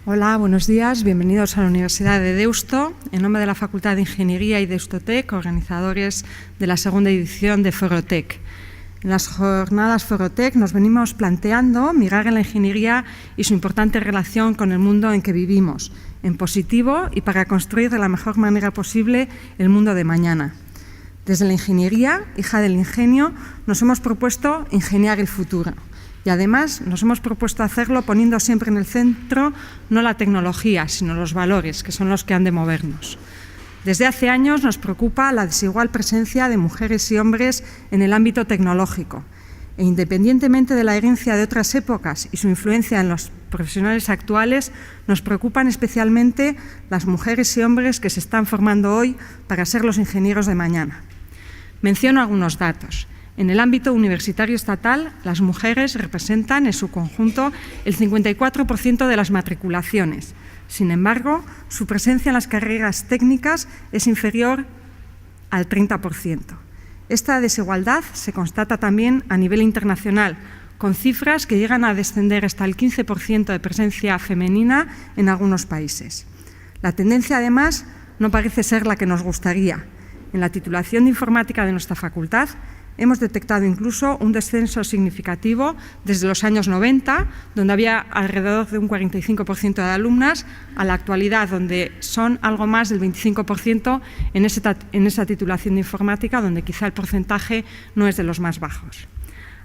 Hola, buenos días. Bienvenidos a la Universidad de Deusto. En nombre de la Facultad de Ingeniería y Deustotec, organizadores de la segunda edición de Forotec. En las jornadas Forotec nos venimos planteando mirar en la ingeniería y su importante relación con el mundo en que vivimos, en positivo y para construir de la mejor manera posible el mundo de mañana. Desde la ingeniería, hija del ingenio, nos hemos propuesto ingeniar el futuro. Y además nos hemos propuesto hacerlo poniendo siempre en el centro no la tecnología, sino los valores, que son los que han de movernos. Desde hace años nos preocupa la desigual presencia de mujeres y hombres en el ámbito tecnológico. E independientemente de la herencia de otras épocas y su influencia en los profesionales actuales, nos preocupan especialmente las mujeres y hombres que se están formando hoy para ser los ingenieros de mañana. Menciono algunos datos. En el ámbito universitario estatal, las mujeres representan en su conjunto el 54% de las matriculaciones. Sin embargo, su presencia en las carreras técnicas es inferior al 30%. Esta desigualdad se constata también a nivel internacional, con cifras que llegan a descender hasta el 15% de presencia femenina en algunos países. La tendencia, además, no parece ser la que nos gustaría. En la titulación de informática de nuestra facultad, hemos detectado incluso un descenso significativo desde los años 90, donde había alrededor de un 45% de alumnas, a la actualidad, donde son algo más del 25% en esa titulación de informática, donde quizá el porcentaje no es de los más bajos.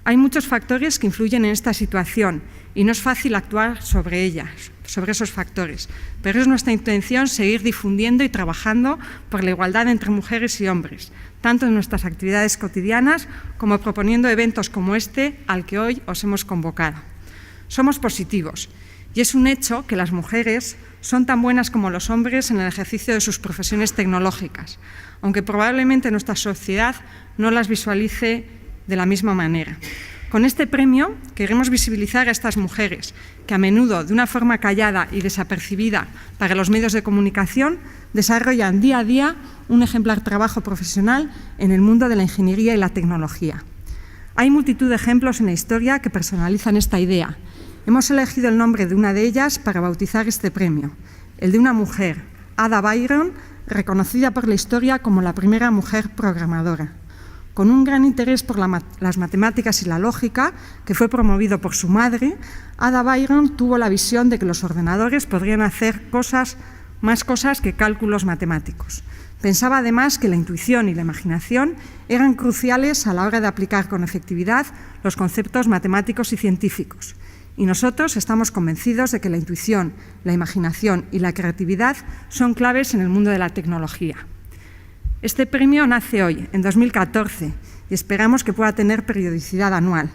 Hay muchos factores que influyen en esta situación y no es fácil actuar sobre esos factores, pero es nuestra intención seguir difundiendo y trabajando por la igualdad entre mujeres y hombres, tanto en nuestras actividades cotidianas como proponiendo eventos como este al que hoy os hemos convocado. Somos positivos y es un hecho que las mujeres son tan buenas como los hombres en el ejercicio de sus profesiones tecnológicas, aunque probablemente nuestra sociedad no las visualice de la misma manera. Con este premio queremos visibilizar a estas mujeres que a menudo, de una forma callada y desapercibida para los medios de comunicación, desarrollan día a día un ejemplar trabajo profesional en el mundo de la ingeniería y la tecnología. Hay multitud de ejemplos en la historia que personalizan esta idea. Hemos elegido el nombre de una de ellas para bautizar este premio, el de una mujer, Ada Byron, reconocida por la historia como la primera mujer programadora. Con un gran interés por las matemáticas y la lógica, que fue promovido por su madre, Ada Byron tuvo la visión de que los ordenadores podrían hacer más cosas que cálculos matemáticos. Pensaba además que la intuición y la imaginación eran cruciales a la hora de aplicar con efectividad los conceptos matemáticos y científicos. Y nosotros estamos convencidos de que la intuición, la imaginación y la creatividad son claves en el mundo de la tecnología. Este premio nace hoy, en 2014, y esperamos que pueda tener periodicidad anual.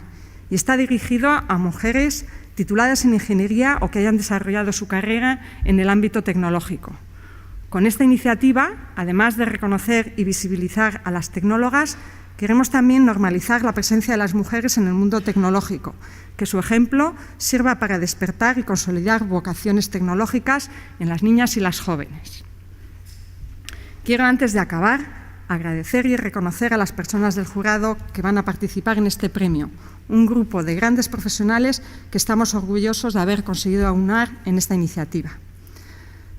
Y está dirigido a mujeres tituladas en ingeniería o que hayan desarrollado su carrera en el ámbito tecnológico. Con esta iniciativa, además de reconocer y visibilizar a las tecnólogas, queremos también normalizar la presencia de las mujeres en el mundo tecnológico, que su ejemplo sirva para despertar y consolidar vocaciones tecnológicas en las niñas y las jóvenes. Quiero, antes de acabar, agradecer y reconocer a las personas del jurado que van a participar en este premio, un grupo de grandes profesionales que estamos orgullosos de haber conseguido aunar en esta iniciativa.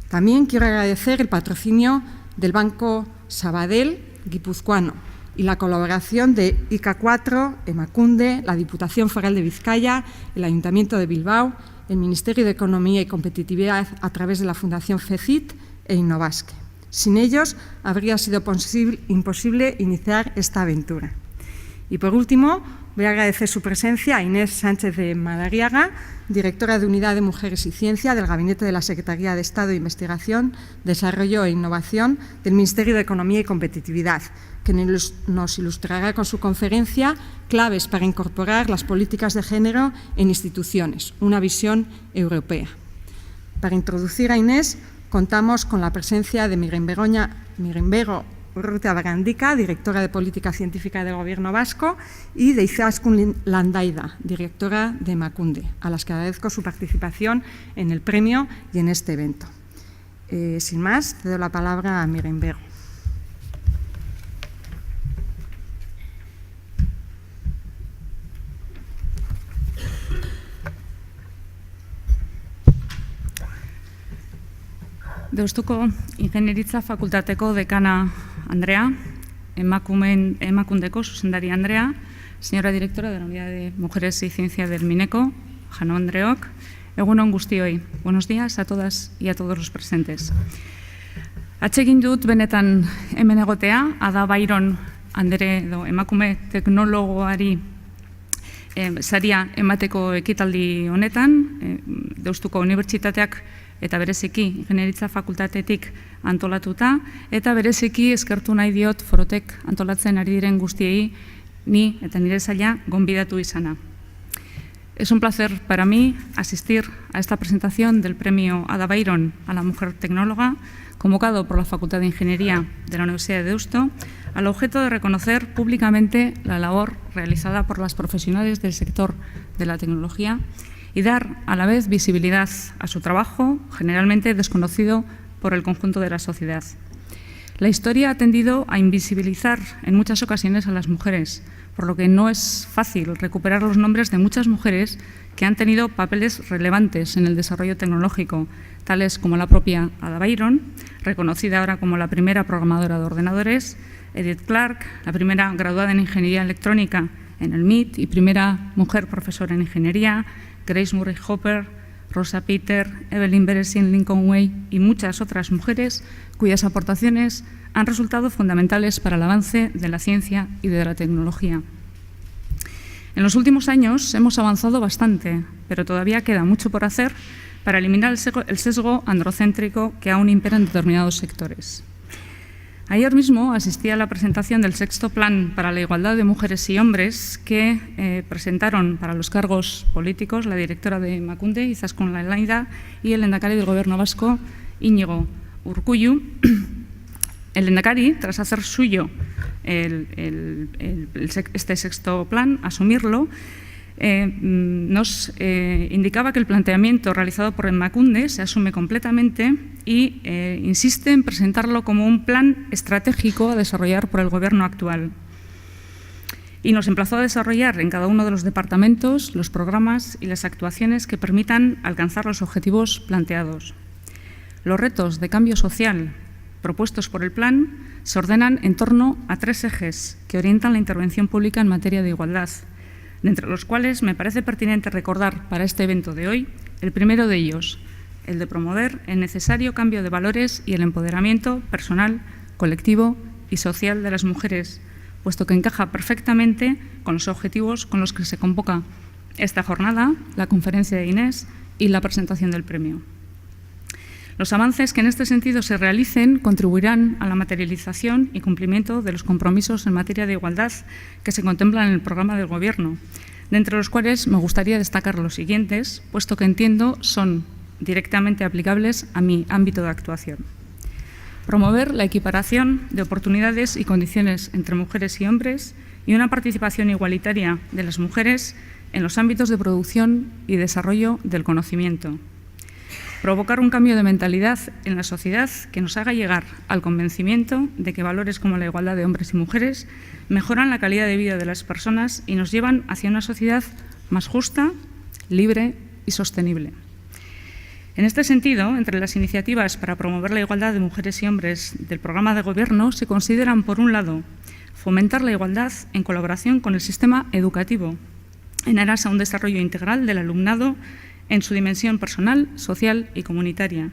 También quiero agradecer el patrocinio del Banco Sabadell guipuzcoano y la colaboración de IK4, Emakunde, la Diputación Foral de Vizcaya, el Ayuntamiento de Bilbao, el Ministerio de Economía y Competitividad a través de la Fundación FECIT e Innovasque. Sin ellos, habría sido imposible iniciar esta aventura. Y por último, voy a agradecer su presencia a Inés Sánchez de Madariaga, directora de Unidad de Mujeres y Ciencia del Gabinete de la Secretaría de Estado de Investigación, Desarrollo e Innovación del Ministerio de Economía y Competitividad, que nos ilustrará con su conferencia Claves para incorporar las políticas de género en instituciones, una visión europea. Para introducir a Inés, contamos con la presencia de Miren Bego Urrutia Barandica, directora de Política Científica del Gobierno Vasco, y de Izaskun Landaida, directora de Emakunde, a las que agradezco su participación en el premio y en este evento. Sin más, cedo la palabra a Miren Bego. Deustuko Ingenieritza Fakultateko dekana Andrea, Emakundeko zuzendari Andrea, señora directora de la Unidad de Mujeres y Ciencia del Mineco, Jano Andreok, egun on guztioi. Buenos días a todas y a todos los presentes. Atsegin dut benetan hemen egotea, Ada Byron Andere edo emakume teknologoari saria emateko ekitaldi honetan, Deustuko Unibertsitateak eta bereziki Ingenieritza Fakultatetik antolatuta, eta bereziki eskertu nahi diot Forotek antolatzen ari diren guztiei ni eta nire saila gonbidatu izana. Es un placer para mí asistir a esta presentación del premio Ada Byron a la mujer tecnóloga, convocado por la Facultad de Ingeniería de la Universidad de Deusto, al objeto de reconocer públicamente la labor realizada por las profesionales del sector de la tecnología y dar a la vez visibilidad a su trabajo, generalmente desconocido por el conjunto de la sociedad. La historia ha tendido a invisibilizar en muchas ocasiones a las mujeres, por lo que no es fácil recuperar los nombres de muchas mujeres que han tenido papeles relevantes en el desarrollo tecnológico, tales como la propia Ada Byron, reconocida ahora como la primera programadora de ordenadores, Edith Clark, la primera graduada en Ingeniería Electrónica en el MIT y primera mujer profesora en Ingeniería, Grace Murray Hopper, Rosa Peter, Evelyn Beresin Lincoln Way y muchas otras mujeres cuyas aportaciones han resultado fundamentales para el avance de la ciencia y de la tecnología. En los últimos años hemos avanzado bastante, pero todavía queda mucho por hacer para eliminar el sesgo androcéntrico que aún impera en determinados sectores. Ayer mismo asistí a la presentación del sexto Plan para la Igualdad de Mujeres y Hombres que presentaron para los cargos políticos la directora de Emakunde, Izaskun Laida, y el lehendakari del Gobierno vasco, Íñigo Urkullu. El lehendakari, tras hacer suyo este sexto plan, asumirlo, nos indicaba que el planteamiento realizado por Emakunde se asume completamente y insiste en presentarlo como un plan estratégico a desarrollar por el Gobierno actual. Y nos emplazó a desarrollar en cada uno de los departamentos los programas y las actuaciones que permitan alcanzar los objetivos planteados. Los retos de cambio social propuestos por el plan se ordenan en torno a 3 ejes que orientan la intervención pública en materia de igualdad, de entre los cuales me parece pertinente recordar para este evento de hoy el primero de ellos, el de promover el necesario cambio de valores y el empoderamiento personal, colectivo y social de las mujeres, puesto que encaja perfectamente con los objetivos con los que se convoca esta jornada, la conferencia de Inés y la presentación del premio. Los avances que en este sentido se realicen contribuirán a la materialización y cumplimiento de los compromisos en materia de igualdad que se contemplan en el programa del Gobierno, de entre los cuales me gustaría destacar los siguientes, puesto que entiendo son directamente aplicables a mi ámbito de actuación. Promover la equiparación de oportunidades y condiciones entre mujeres y hombres y una participación igualitaria de las mujeres en los ámbitos de producción y desarrollo del conocimiento. Provocar un cambio de mentalidad en la sociedad que nos haga llegar al convencimiento de que valores como la igualdad de hombres y mujeres mejoran la calidad de vida de las personas y nos llevan hacia una sociedad más justa, libre y sostenible. En este sentido, entre las iniciativas para promover la igualdad de mujeres y hombres del programa de Gobierno se consideran, por un lado, fomentar la igualdad en colaboración con el sistema educativo, en aras a un desarrollo integral del alumnado en su dimensión personal, social y comunitaria,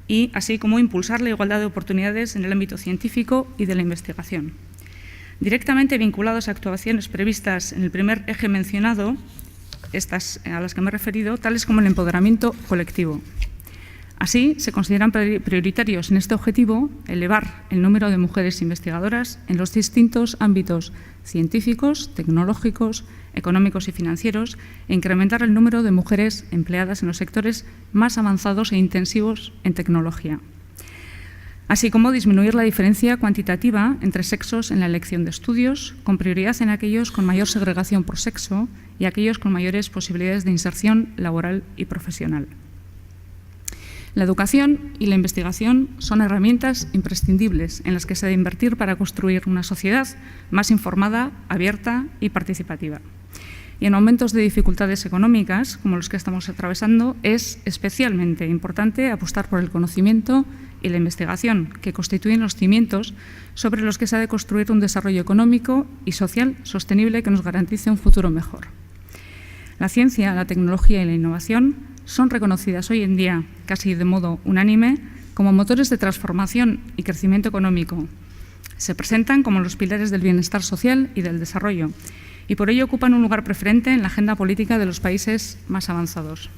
y así como impulsar la igualdad de oportunidades en el ámbito científico y de la investigación. Directamente vinculados a actuaciones previstas en el primer eje mencionado, estas a las que me he referido, tales como el empoderamiento colectivo. Así, se consideran prioritarios en este objetivo elevar el número de mujeres investigadoras en los distintos ámbitos científicos, tecnológicos, económicos y financieros e incrementar el número de mujeres empleadas en los sectores más avanzados e intensivos en tecnología, así como disminuir la diferencia cuantitativa entre sexos en la elección de estudios, con prioridad en aquellos con mayor segregación por sexo y aquellos con mayores posibilidades de inserción laboral y profesional. La educación y la investigación son herramientas imprescindibles en las que se debe invertir para construir una sociedad más informada, abierta y participativa. y en momentos de dificultades económicas, como los que estamos atravesando, es especialmente importante apostar por el conocimiento y la investigación, que constituyen los cimientos sobre los que se ha de construir un desarrollo económico y social sostenible que nos garantice un futuro mejor. La ciencia, la tecnología y la innovación son reconocidas hoy en día, casi de modo unánime, como motores de transformación y crecimiento económico. Se presentan como los pilares del bienestar social y del desarrollo, y por ello ocupan un lugar preferente en la agenda política de los países más avanzados.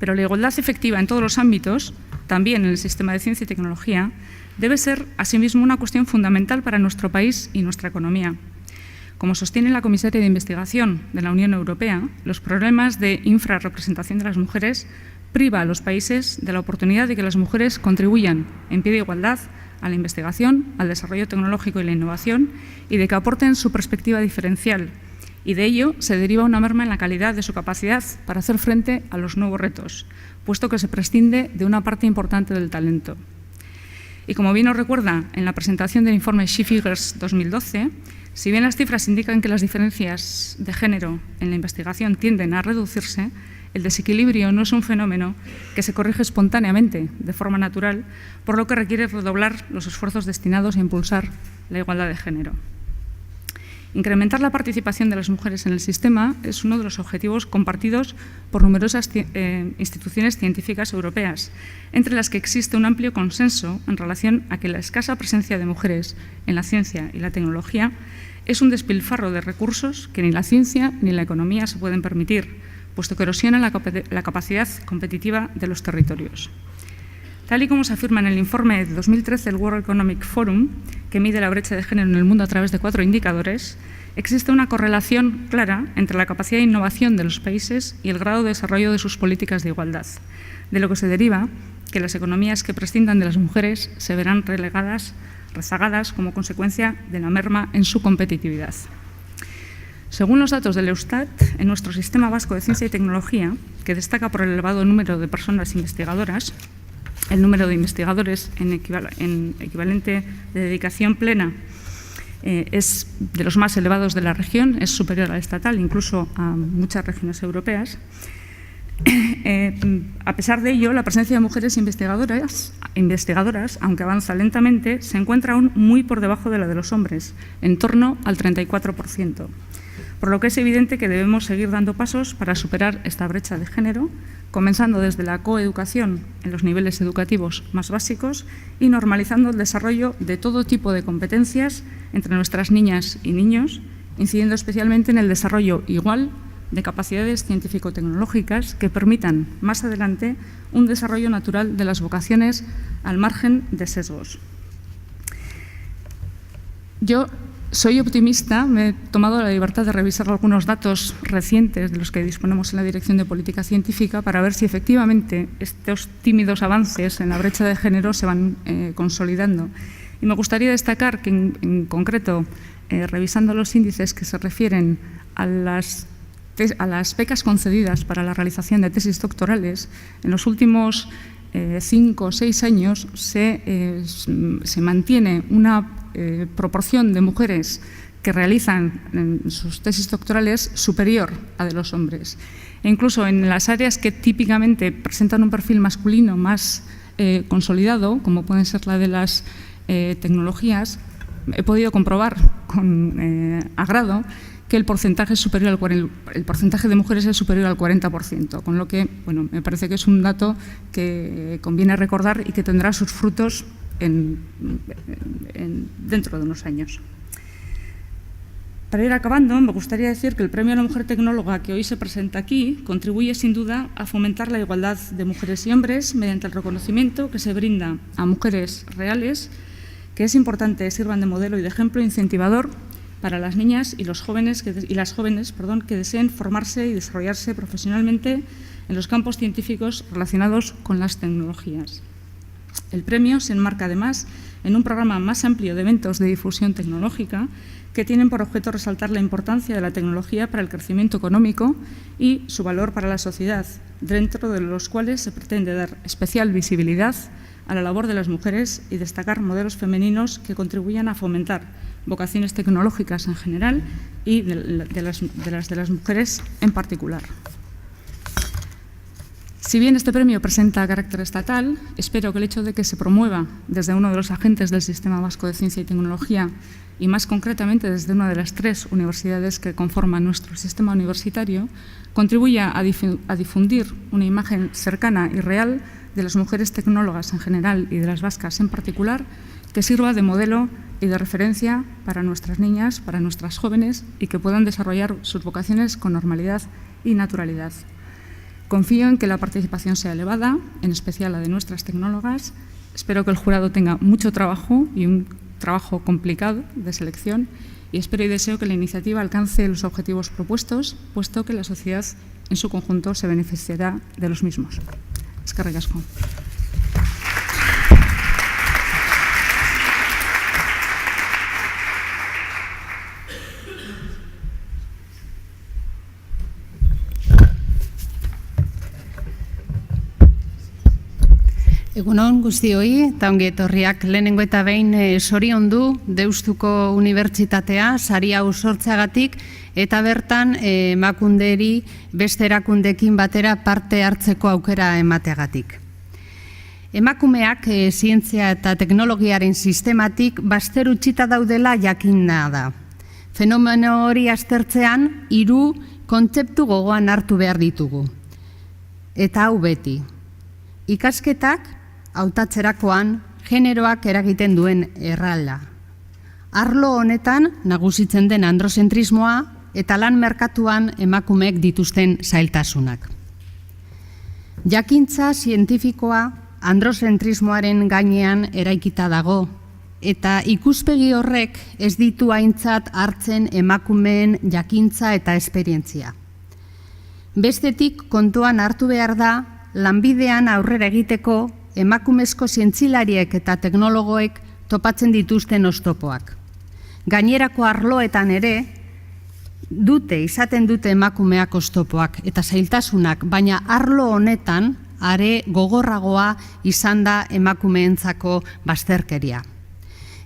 Pero la igualdad efectiva en todos los ámbitos, también en el sistema de ciencia y tecnología, debe ser asimismo una cuestión fundamental para nuestro país y nuestra economía. Como sostiene la comisaria de investigación de la Unión Europea, los problemas de infrarrepresentación de las mujeres priva a los países de la oportunidad de que las mujeres contribuyan en pie de igualdad a la investigación, al desarrollo tecnológico y la innovación, y de que aporten su perspectiva diferencial. Y de ello se deriva una merma en la calidad de su capacidad para hacer frente a los nuevos retos, puesto que se prescinde de una parte importante del talento. Y como bien nos recuerda en la presentación del informe She Figures 2012, si bien las cifras indican que las diferencias de género en la investigación tienden a reducirse, el desequilibrio no es un fenómeno que se corrige espontáneamente, de forma natural, por lo que requiere redoblar los esfuerzos destinados a impulsar la igualdad de género. Incrementar la participación de las mujeres en el sistema es uno de los objetivos compartidos por numerosas instituciones científicas europeas, entre las que existe un amplio consenso en relación a que la escasa presencia de mujeres en la ciencia y la tecnología es un despilfarro de recursos que ni la ciencia ni la economía se pueden permitir, puesto que erosiona la capacidad competitiva de los territorios. Tal y como se afirma en el informe de 2013 del World Economic Forum, que mide la brecha de género en el mundo a través de 4 indicadores, existe una correlación clara entre la capacidad de innovación de los países y el grado de desarrollo de sus políticas de igualdad, de lo que se deriva que las economías que prescindan de las mujeres se verán rezagadas como consecuencia de la merma en su competitividad. Según los datos del Eustat, en nuestro sistema vasco de ciencia y tecnología, que destaca por el elevado número de personas investigadoras, el número de investigadores en equivalente de dedicación plena es de los más elevados de la región, es superior al estatal, incluso a muchas regiones europeas. A pesar de ello, la presencia de mujeres investigadoras, aunque avanza lentamente, se encuentra aún muy por debajo de la de los hombres, en torno al 34%. Por lo que es evidente que debemos seguir dando pasos para superar esta brecha de género, comenzando desde la coeducación en los niveles educativos más básicos y normalizando el desarrollo de todo tipo de competencias entre nuestras niñas y niños, incidiendo especialmente en el desarrollo igual de capacidades científico-tecnológicas que permitan más adelante un desarrollo natural de las vocaciones al margen de sesgos. Yo soy optimista, me he tomado la libertad de revisar algunos datos recientes de los que disponemos en la Dirección de Política Científica para ver si efectivamente estos tímidos avances en la brecha de género se van consolidando. Y me gustaría destacar que, en concreto, revisando los índices que se refieren a las becas concedidas para la realización de tesis doctorales, en los últimos 5 o 6 años se mantiene una proporción de mujeres que realizan sus tesis doctorales superior a de los hombres. E incluso en las áreas que típicamente presentan un perfil masculino más consolidado, como pueden ser la de las tecnologías, he podido comprobar con agrado que el porcentaje de mujeres es superior al 40%, con lo que, bueno, me parece que es un dato que conviene recordar y que tendrá sus frutos dentro de unos años. Para ir acabando, me gustaría decir que el Premio a la Mujer Tecnóloga que hoy se presenta aquí contribuye sin duda a fomentar la igualdad de mujeres y hombres mediante el reconocimiento que se brinda a mujeres reales, que es importante sirvan de modelo y de ejemplo incentivador para las niñas y las jóvenes que deseen formarse y desarrollarse profesionalmente en los campos científicos relacionados con las tecnologías. El premio se enmarca además en un programa más amplio de eventos de difusión tecnológica que tienen por objeto resaltar la importancia de la tecnología para el crecimiento económico y su valor para la sociedad, dentro de los cuales se pretende dar especial visibilidad a la labor de las mujeres y destacar modelos femeninos que contribuyan a fomentar vocaciones tecnológicas en general y de las mujeres en particular. Si bien este premio presenta carácter estatal, espero que el hecho de que se promueva desde uno de los agentes del Sistema Vasco de Ciencia y Tecnología y más concretamente desde una de las 3 universidades que conforman nuestro sistema universitario, contribuya a difundir una imagen cercana y real de las mujeres tecnólogas en general y de las vascas en particular, que sirva de modelo y de referencia para nuestras niñas, para nuestras jóvenes y que puedan desarrollar sus vocaciones con normalidad y naturalidad. Confío en que la participación sea elevada, en especial la de nuestras tecnólogas. Espero que el jurado tenga mucho trabajo y un trabajo complicado de selección y espero y deseo que la iniciativa alcance los objetivos propuestos, puesto que la sociedad en su conjunto se beneficiará de los mismos. Eskerrik asko. Egunon guztioi, eta ongi etorriak lehenengo eta behin zoriondu Deustuko Unibertsitatea sari hau sortzeagatik eta bertan emakunderi beste erakundeekin batera parte hartzeko aukera emateagatik. Emakumeak zientzia eta teknologiaren sistematik bazter utzita daudela jakina da. Fenomeno hori aztertzean 3 kontzeptu gogoan hartu behar ditugu. Eta hau beti. Ikasketak hautatzerakoan generoak eragiten duen erralda. Arlo honetan nagusitzen den androzentrismoa eta lan merkatuan emakumeek dituzten zailtasunak. Jakintza zientifikoa androzentrismoaren gainean eraikita dago eta ikuspegi horrek ez ditu aintzat hartzen emakumeen jakintza eta esperientzia. Bestetik kontuan hartu behar da lanbidean aurrera egiteko emakumezko zientzilariek eta teknologoek topatzen dituzten oztopoak. Gainerako arloetan ere izaten dute emakumeak oztopoak eta zailtasunak, baina arlo honetan are gogorragoa izan da emakumeentzako bazterkeria.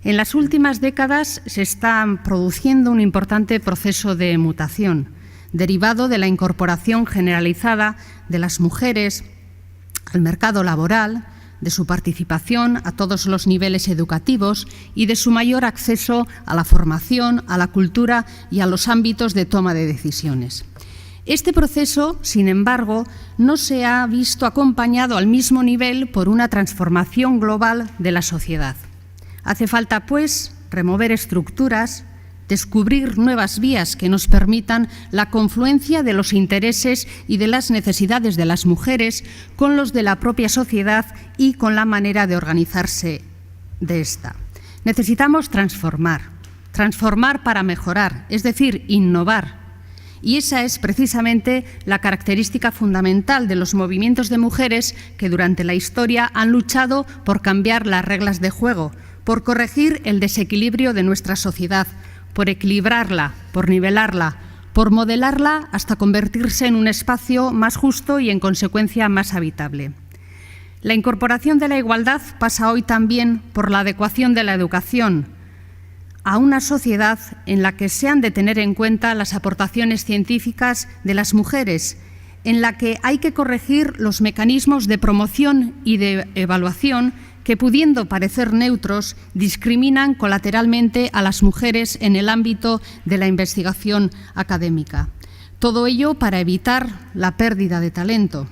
En las últimas décadas se está produciendo un importante proceso de mutación, derivado de la incorporación generalizada de las mujeres al mercado laboral, de su participación a todos los niveles educativos y de su mayor acceso a la formación, a la cultura y a los ámbitos de toma de decisiones. Este proceso, sin embargo, no se ha visto acompañado al mismo nivel por una transformación global de la sociedad. Hace falta, pues, remover estructuras, descubrir nuevas vías que nos permitan la confluencia de los intereses y de las necesidades de las mujeres con los de la propia sociedad y con la manera de organizarse de esta. Necesitamos transformar para mejorar, es decir, innovar. Y esa es precisamente la característica fundamental de los movimientos de mujeres que durante la historia han luchado por cambiar las reglas de juego, por corregir el desequilibrio de nuestra sociedad, por equilibrarla, por nivelarla, por modelarla hasta convertirse en un espacio más justo y, en consecuencia, más habitable. La incorporación de la igualdad pasa hoy también por la adecuación de la educación a una sociedad en la que se han de tener en cuenta las aportaciones científicas de las mujeres, en la que hay que corregir los mecanismos de promoción y de evaluación que, pudiendo parecer neutros, discriminan colateralmente a las mujeres en el ámbito de la investigación académica. Todo ello para evitar la pérdida de talento.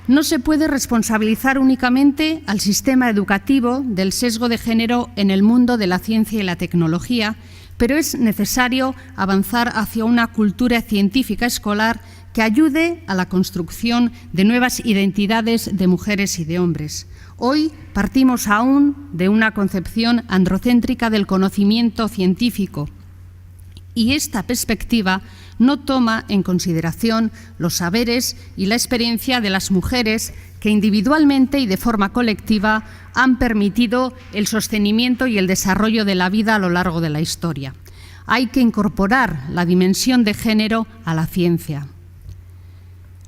No se puede responsabilizar únicamente al sistema educativo del sesgo de género en el mundo de la ciencia y la tecnología, pero es necesario avanzar hacia una cultura científica escolar que ayude a la construcción de nuevas identidades de mujeres y de hombres. Hoy partimos aún de una concepción androcéntrica del conocimiento científico y esta perspectiva no toma en consideración los saberes y la experiencia de las mujeres que individualmente y de forma colectiva han permitido el sostenimiento y el desarrollo de la vida a lo largo de la historia. Hay que incorporar la dimensión de género a la ciencia.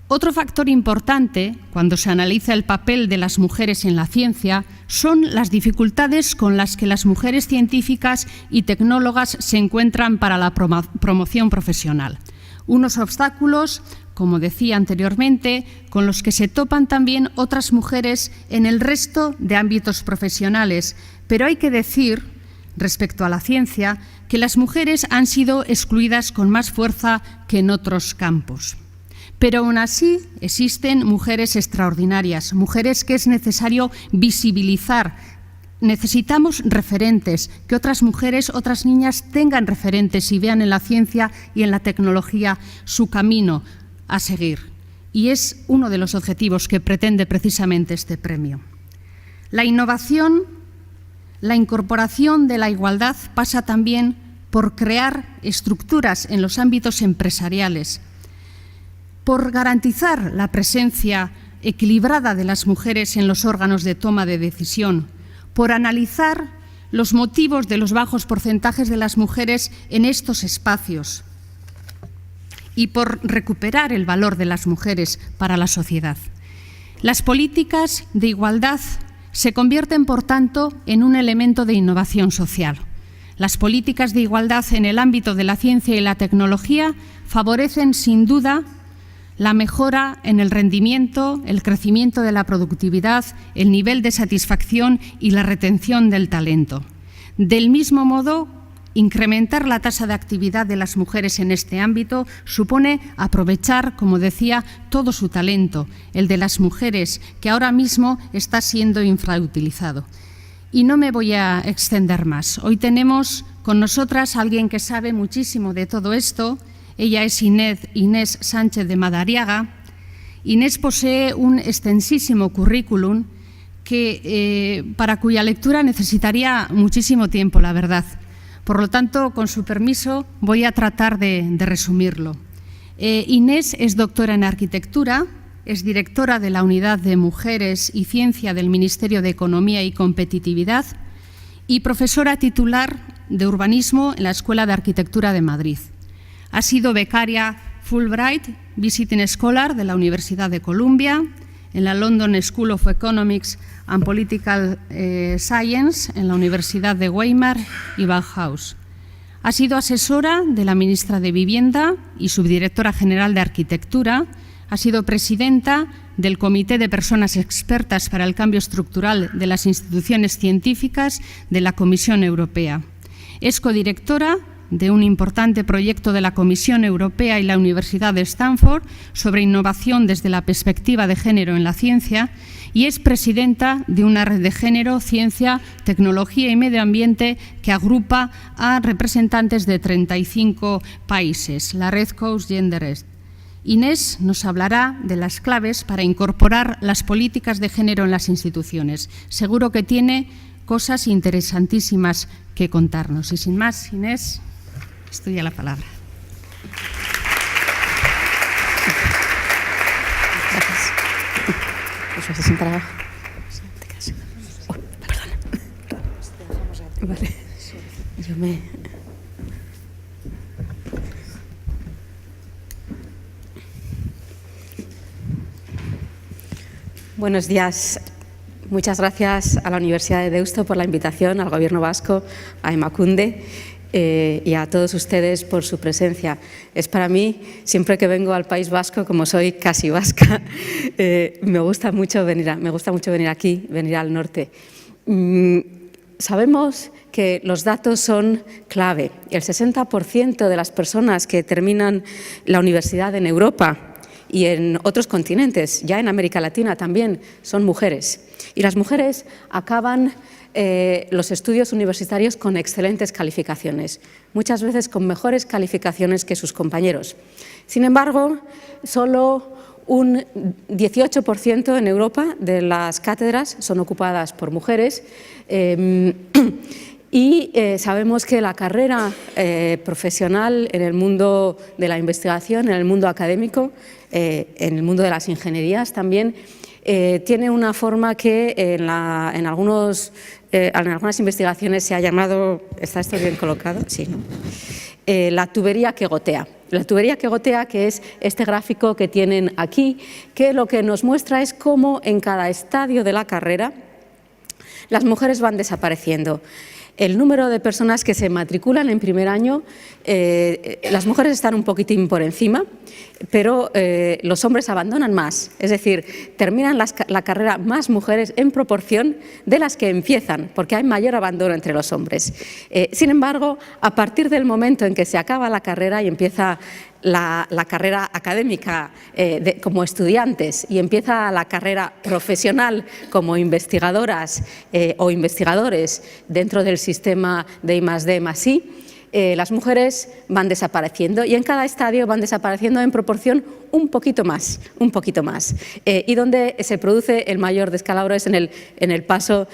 Otro factor importante, cuando se analiza el papel de las mujeres en la ciencia, son las dificultades con las que las mujeres científicas y tecnólogas se encuentran para la promoción profesional. Unos obstáculos, como decía anteriormente, con los que se topan también otras mujeres en el resto de ámbitos profesionales. Pero hay que decir, respecto a la ciencia, que las mujeres han sido excluidas con más fuerza que en otros campos. Pero aún así existen mujeres extraordinarias, mujeres que es necesario visibilizar. Necesitamos referentes, que otras mujeres, otras niñas tengan referentes y vean en la ciencia y en la tecnología su camino a seguir. Y es uno de los objetivos que pretende precisamente este premio. La innovación, la incorporación de la igualdad pasa también por crear estructuras en los ámbitos empresariales, por garantizar la presencia equilibrada de las mujeres en los órganos de toma de decisión, por analizar los motivos de los bajos porcentajes de las mujeres en estos espacios y por recuperar el valor de las mujeres para la sociedad. Las políticas de igualdad se convierten, por tanto, en un elemento de innovación social. Las políticas de igualdad en el ámbito de la ciencia y la tecnología favorecen, sin duda, la mejora en el rendimiento, el crecimiento de la productividad, el nivel de satisfacción y la retención del talento. Del mismo modo, incrementar la tasa de actividad de las mujeres en este ámbito supone aprovechar, como decía, todo su talento, el de las mujeres, que ahora mismo está siendo infrautilizado. Y no me voy a extender más. Hoy tenemos con nosotras a alguien que sabe muchísimo de todo esto. Ella es Inés Sánchez de Madariaga. Inés posee un extensísimo currículum para cuya lectura necesitaría muchísimo tiempo, la verdad. Por lo tanto, con su permiso, voy a tratar de resumirlo. Inés es doctora en arquitectura, es directora de la Unidad de Mujeres y Ciencia del Ministerio de Economía y Competitividad y profesora titular de urbanismo en la Escuela de Arquitectura de Madrid. Ha sido becaria Fulbright Visiting Scholar de la Universidad de Columbia, en la London School of Economics and Political Science, en la Universidad de Weimar y Bauhaus. Ha sido asesora de la ministra de Vivienda y subdirectora general de Arquitectura. Ha sido presidenta del Comité de Personas Expertas para el Cambio Estructural de las Instituciones Científicas de la Comisión Europea. Es codirectora de un importante proyecto de la Comisión Europea y la Universidad de Stanford sobre innovación desde la perspectiva de género en la ciencia y es presidenta de una red de género, ciencia, tecnología y medio ambiente que agrupa a representantes de 35 países, la Red Coast Genderest. Inés nos hablará de las claves para incorporar las políticas de género en las instituciones. Seguro que tiene cosas interesantísimas que contarnos. Y sin más, Inés, es tuya la palabra. Gracias. Eso es un trabajo. Oh, perdona. Vale. Yo me... Buenos días. Muchas gracias a la Universidad de Deusto por la invitación, al Gobierno vasco, a Emakunde y a todos ustedes por su presencia. Es para mí, siempre que vengo al País Vasco, como soy casi vasca, me gusta mucho venir aquí, venir al norte. Sabemos que los datos son clave. El 60% de las personas que terminan la universidad en Europa y en otros continentes, ya en América Latina también, son mujeres. Y las mujeres acaban los estudios universitarios con excelentes calificaciones, muchas veces con mejores calificaciones que sus compañeros. Sin embargo, solo un 18% en Europa de las cátedras son ocupadas por mujeres y sabemos que la carrera profesional en el mundo de la investigación, en el mundo académico, en el mundo de las ingenierías también, tiene una forma que en algunas investigaciones se ha llamado, ¿está esto bien colocado? Sí, ¿no? La tubería que gotea. La tubería que gotea, que es este gráfico que tienen aquí, que lo que nos muestra es cómo en cada estadio de la carrera las mujeres van desapareciendo. El número de personas que se matriculan en primer año, las mujeres están un poquitín por encima, pero los hombres abandonan más. Es decir, terminan la carrera más mujeres en proporción de las que empiezan, porque hay mayor abandono entre los hombres. Sin embargo, a partir del momento en que se acaba la carrera y empieza la carrera académica como estudiantes y empieza la carrera profesional como investigadoras o investigadores dentro del sistema de I+D+I, las mujeres van desapareciendo y en cada estadio van desapareciendo en proporción un poquito más. Y donde se produce el mayor descalabro es en el paso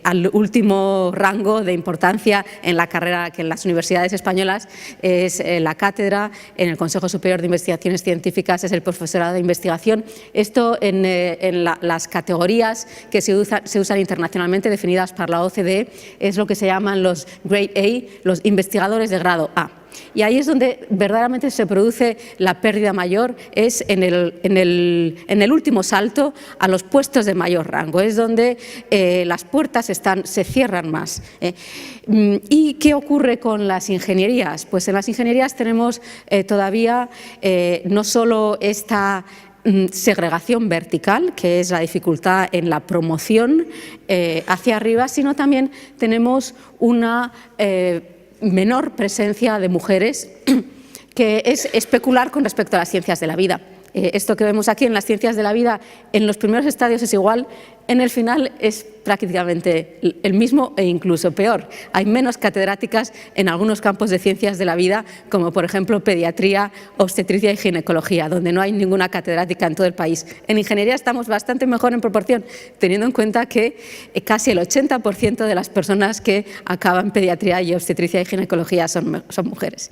al último rango de importancia en la carrera, que en las universidades españolas es la cátedra, en el Consejo Superior de Investigaciones Científicas es el profesorado de investigación. Esto en las categorías que se usan internacionalmente, definidas por la OCDE, es lo que se llaman los Grade A, los investigadores de grado A. Y ahí es donde verdaderamente se produce la pérdida mayor, es en el último salto a los puestos de mayor rango, es donde las puertas se cierran más. ¿Y qué ocurre con las ingenierías? Pues en las ingenierías tenemos todavía no solo esta segregación vertical, que es la dificultad en la promoción hacia arriba, sino también tenemos una menor presencia de mujeres, que es especular con respecto a las ciencias de la vida. Esto que vemos aquí en las ciencias de la vida, en los primeros estadios es igual, en el final es prácticamente el mismo e incluso peor. Hay menos catedráticas en algunos campos de ciencias de la vida, como por ejemplo pediatría, obstetricia y ginecología, donde no hay ninguna catedrática en todo el país. En ingeniería estamos bastante mejor en proporción, teniendo en cuenta que casi el 80% de las personas que acaban pediatría y obstetricia y ginecología son mujeres.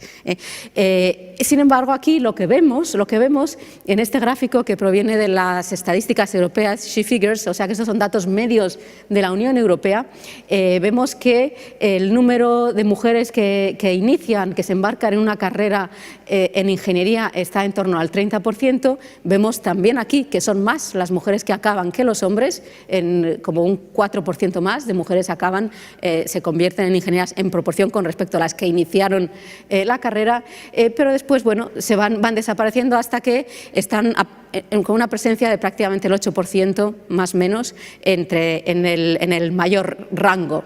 Sin embargo, aquí lo que vemos en este gráfico, que proviene de las estadísticas europeas, She Figures, o sea que estos son datos medios de la Unión Europea, vemos que el número de mujeres que se embarcan en una carrera en ingeniería está en torno al 30%. Vemos también aquí que son más las mujeres que acaban que los hombres, como un 4% más de mujeres se convierten en ingenieras en proporción con respecto a las que iniciaron la carrera, pero después se van desapareciendo hasta que están con una presencia de prácticamente el 8% más o menos en el mayor rango.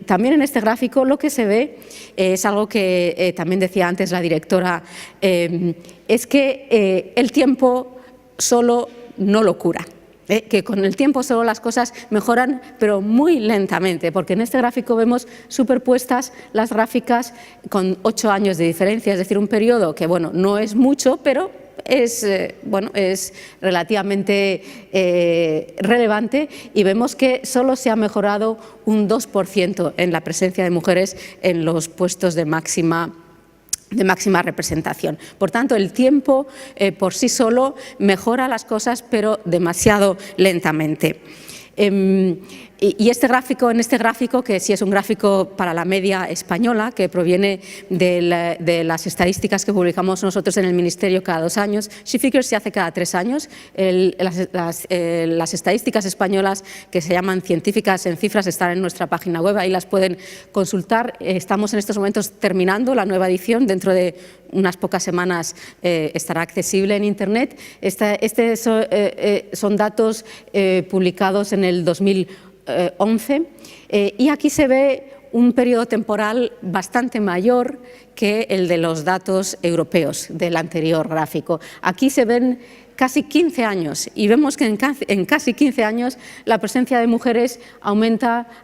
También en este gráfico lo que se ve es algo que también decía antes la directora, es que el tiempo solo no lo cura. Que con el tiempo solo las cosas mejoran, pero muy lentamente, porque en este gráfico vemos superpuestas las gráficas con 8 años de diferencia, es decir, un periodo que no es mucho, pero es relativamente relevante, y vemos que solo se ha mejorado un 2% en la presencia de mujeres en los puestos de máxima representación. Por tanto, el tiempo por sí solo mejora las cosas, pero demasiado lentamente. Y en este gráfico, que sí es un gráfico para la media española, que proviene de las estadísticas que publicamos nosotros en el Ministerio cada 2 años, She Figures se hace cada 3 años. Las estadísticas españolas, que se llaman científicas en cifras, están en nuestra página web, ahí las pueden consultar. Estamos en estos momentos terminando la nueva edición, dentro de unas pocas semanas estará accesible en Internet. Son datos publicados en el 2011 y aquí se ve un periodo temporal bastante mayor que el de los datos europeos del anterior gráfico. Aquí se ven casi 15 años y vemos que en casi 15 años la presencia de mujeres ha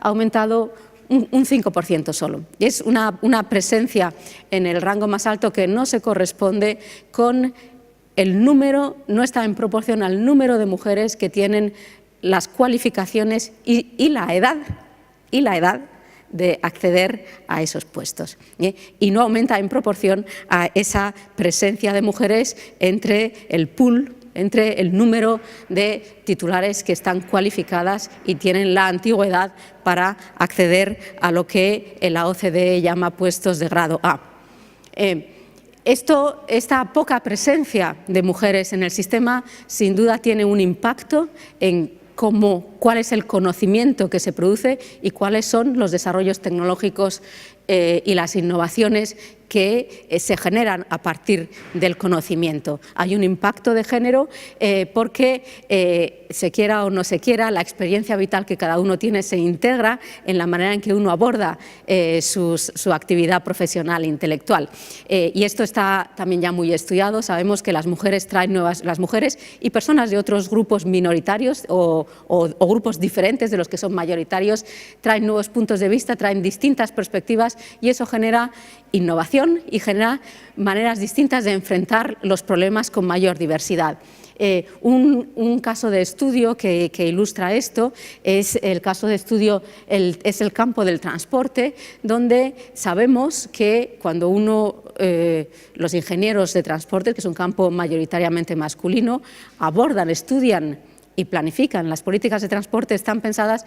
aumentado un 5% solo. Es una presencia en el rango más alto que no se corresponde con el número, no está en proporción al número de mujeres que tienen las cualificaciones y la edad de acceder a esos puestos. Y no aumenta en proporción a esa presencia de mujeres entre el pool, entre el número de titulares que están cualificadas y tienen la antigüedad para acceder a lo que la OCDE llama puestos de grado A. Esta poca presencia de mujeres en el sistema sin duda tiene un impacto en cuál es el conocimiento que se produce y cuáles son los desarrollos tecnológicos y las innovaciones que se generan a partir del conocimiento. Hay un impacto de género porque, se quiera o no se quiera, la experiencia vital que cada uno tiene se integra en la manera en que uno aborda su actividad profesional e intelectual. Y esto está también ya muy estudiado. Sabemos que las mujeres y personas de otros grupos minoritarios o grupos diferentes de los que son mayoritarios traen nuevos puntos de vista, traen distintas perspectivas y eso genera innovación y genera maneras distintas de enfrentar los problemas con mayor diversidad. Un caso de estudio que ilustra esto es el caso de estudio, es el campo del transporte, donde sabemos que cuando los ingenieros de transporte, que es un campo mayoritariamente masculino, abordan, estudian y planifican las políticas de transporte, están pensadas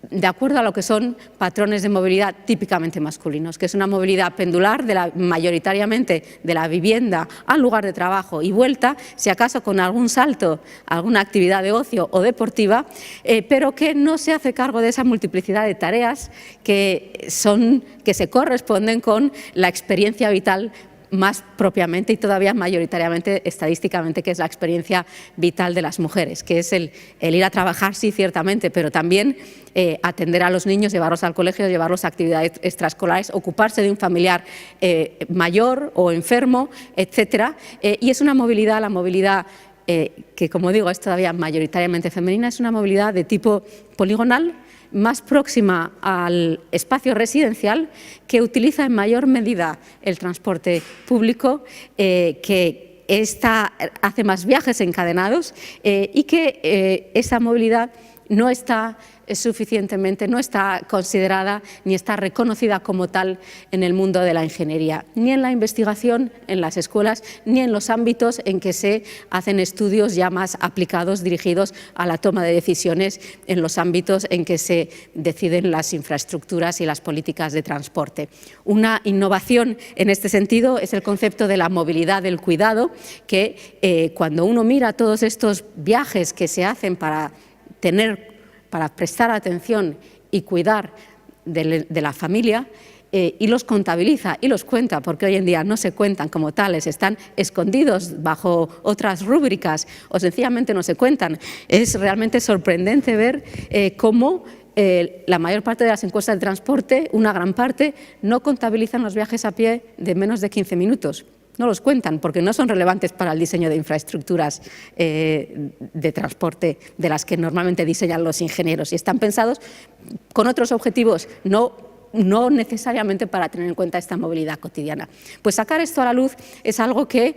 de acuerdo a lo que son patrones de movilidad típicamente masculinos, que es una movilidad pendular mayoritariamente de la vivienda al lugar de trabajo y vuelta, si acaso con algún salto, alguna actividad de ocio o deportiva, pero que no se hace cargo de esa multiplicidad de tareas que se corresponden con la experiencia vital más propiamente y todavía mayoritariamente estadísticamente, que es la experiencia vital de las mujeres, que es el ir a trabajar, sí, ciertamente, pero también atender a los niños, llevarlos al colegio, llevarlos a actividades extraescolares, ocuparse de un familiar mayor o enfermo, etcétera. Y es una movilidad, la movilidad que, como digo, es todavía mayoritariamente femenina, es una movilidad de tipo poligonal, más próxima al espacio residencial, que utiliza en mayor medida el transporte público, que hace más viajes encadenados y que esa movilidad no está considerada ni está reconocida como tal en el mundo de la ingeniería, ni en la investigación en las escuelas, ni en los ámbitos en que se hacen estudios ya más aplicados, dirigidos a la toma de decisiones en los ámbitos en que se deciden las infraestructuras y las políticas de transporte. Una innovación en este sentido es el concepto de la movilidad del cuidado, que cuando uno mira todos estos viajes que se hacen para prestar atención y cuidar de la familia y los contabiliza y los cuenta, porque hoy en día no se cuentan como tales, están escondidos bajo otras rúbricas o sencillamente no se cuentan. Es realmente sorprendente ver cómo la mayor parte de las encuestas de transporte, una gran parte, no contabilizan los viajes a pie de menos de 15 minutos. No los cuentan porque no son relevantes para el diseño de infraestructuras de transporte de las que normalmente diseñan los ingenieros y están pensados con otros objetivos, no necesariamente para tener en cuenta esta movilidad cotidiana. Pues sacar esto a la luz es algo que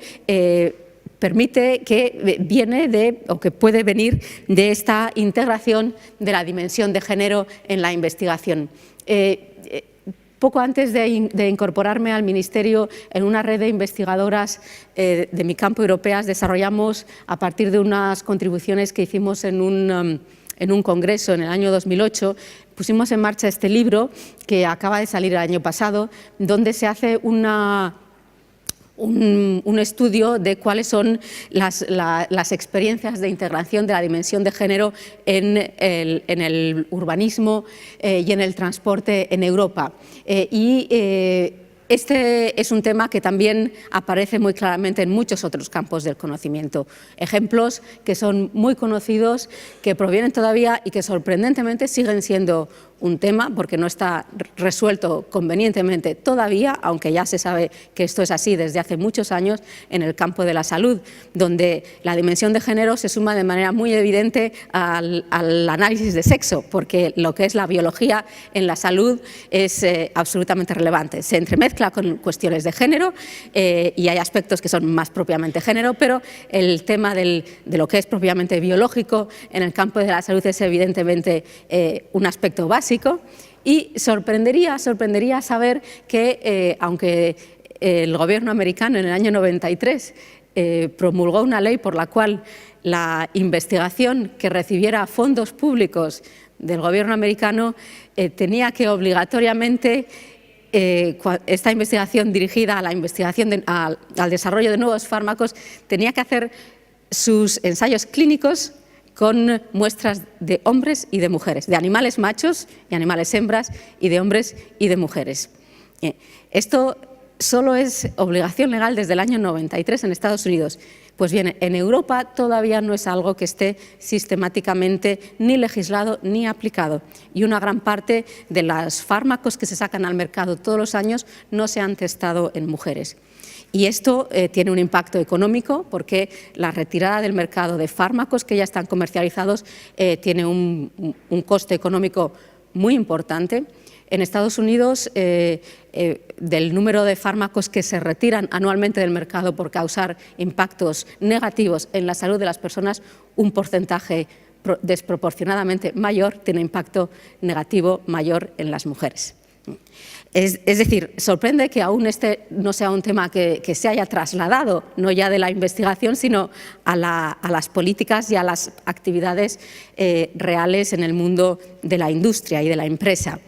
permite, que puede venir de esta integración de la dimensión de género en la investigación. Poco antes de incorporarme al Ministerio, en una red de investigadoras de mi campo europeas, desarrollamos, a partir de unas contribuciones que hicimos en un congreso en el año 2008, pusimos en marcha este libro que acaba de salir el año pasado, donde se hace un estudio de cuáles son las experiencias de integración de la dimensión de género en el urbanismo y en el transporte en Europa. Este es un tema que también aparece muy claramente en muchos otros campos del conocimiento. Ejemplos que son muy conocidos, que provienen todavía y que sorprendentemente siguen siendo un tema, porque no está resuelto convenientemente todavía, aunque ya se sabe que esto es así desde hace muchos años, en el campo de la salud, donde la dimensión de género se suma de manera muy evidente al análisis de sexo, porque lo que es la biología en la salud es absolutamente relevante. Se entremezcla con cuestiones de género y hay aspectos que son más propiamente género, pero el tema de lo que es propiamente biológico en el campo de la salud es evidentemente un aspecto básico. Y sorprendería saber que, aunque el gobierno americano en el año 93 promulgó una ley por la cual la investigación que recibiera fondos públicos del gobierno americano tenía que obligatoriamente esta investigación dirigida a la investigación al desarrollo de nuevos fármacos tenía que hacer sus ensayos clínicos con muestras de hombres y de mujeres, de animales machos y animales hembras, y de hombres y de mujeres. Esto solo es obligación legal desde el año 93 en Estados Unidos. Pues bien, en Europa todavía no es algo que esté sistemáticamente ni legislado ni aplicado, y una gran parte de los fármacos que se sacan al mercado todos los años no se han testado en mujeres. Y esto tiene un impacto económico, porque la retirada del mercado de fármacos que ya están comercializados tiene un coste económico muy importante. En Estados Unidos, del número de fármacos que se retiran anualmente del mercado por causar impactos negativos en la salud de las personas, un porcentaje desproporcionadamente mayor tiene impacto negativo mayor en las mujeres. Es decir, sorprende que aún este no sea un tema que se haya trasladado, no ya de la investigación, sino a las políticas y a las actividades reales en el mundo de la industria y de la empresa.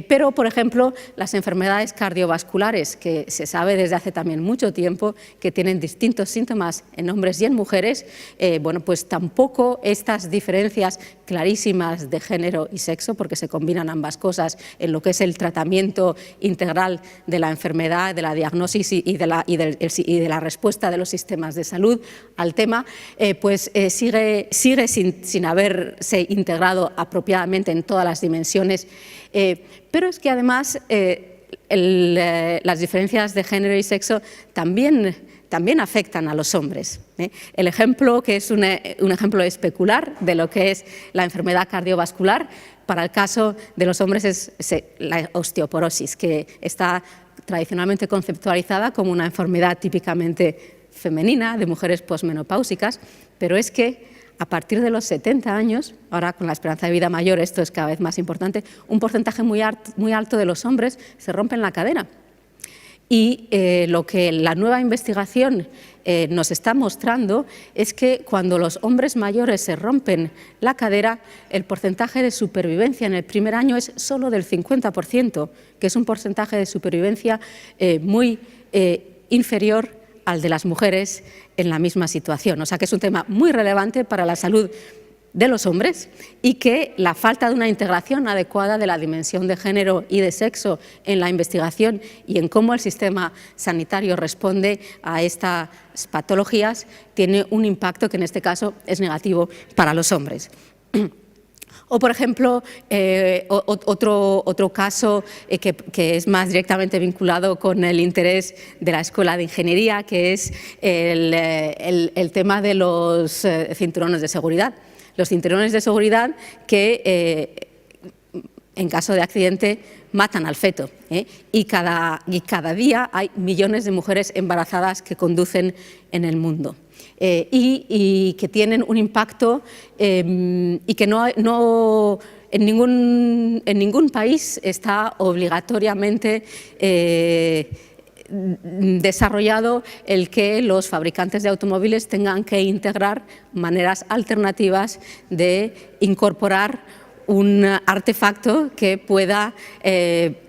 Pero, por ejemplo, las enfermedades cardiovasculares, que se sabe desde hace también mucho tiempo que tienen distintos síntomas en hombres y en mujeres, bueno, pues tampoco estas diferencias clarísimas de género y sexo, porque se combinan ambas cosas en lo que es el tratamiento integral de la enfermedad, de la diagnosis y de la respuesta de los sistemas de salud al tema, pues sigue sin haberse integrado apropiadamente en todas las dimensiones. Pero es que además las diferencias de género y sexo también afectan a los hombres. El ejemplo, que es un ejemplo especular de lo que es la enfermedad cardiovascular, para el caso de los hombres es la osteoporosis, que está tradicionalmente conceptualizada como una enfermedad típicamente femenina, de mujeres posmenopáusicas, pero es que a partir de los 70 años, ahora con la esperanza de vida mayor esto es cada vez más importante, un porcentaje muy alto de los hombres se rompen la cadera. Y lo que la nueva investigación nos está mostrando es que cuando los hombres mayores se rompen la cadera, el porcentaje de supervivencia en el primer año es solo del 50%, que es un porcentaje de supervivencia muy inferior al de las mujeres en la misma situación. O sea que es un tema muy relevante para la salud de los hombres, y que la falta de una integración adecuada de la dimensión de género y de sexo en la investigación y en cómo el sistema sanitario responde a estas patologías tiene un impacto que en este caso es negativo para los hombres. O, por ejemplo, otro caso que es más directamente vinculado con el interés de la Escuela de Ingeniería, que es el tema de los cinturones de seguridad. Los cinturones de seguridad que, en caso de accidente, matan al feto. Y cada día hay millones de mujeres embarazadas que conducen en el mundo. Y que tienen un impacto y que en ningún país está obligatoriamente desarrollado el que los fabricantes de automóviles tengan que integrar maneras alternativas de incorporar un artefacto que pueda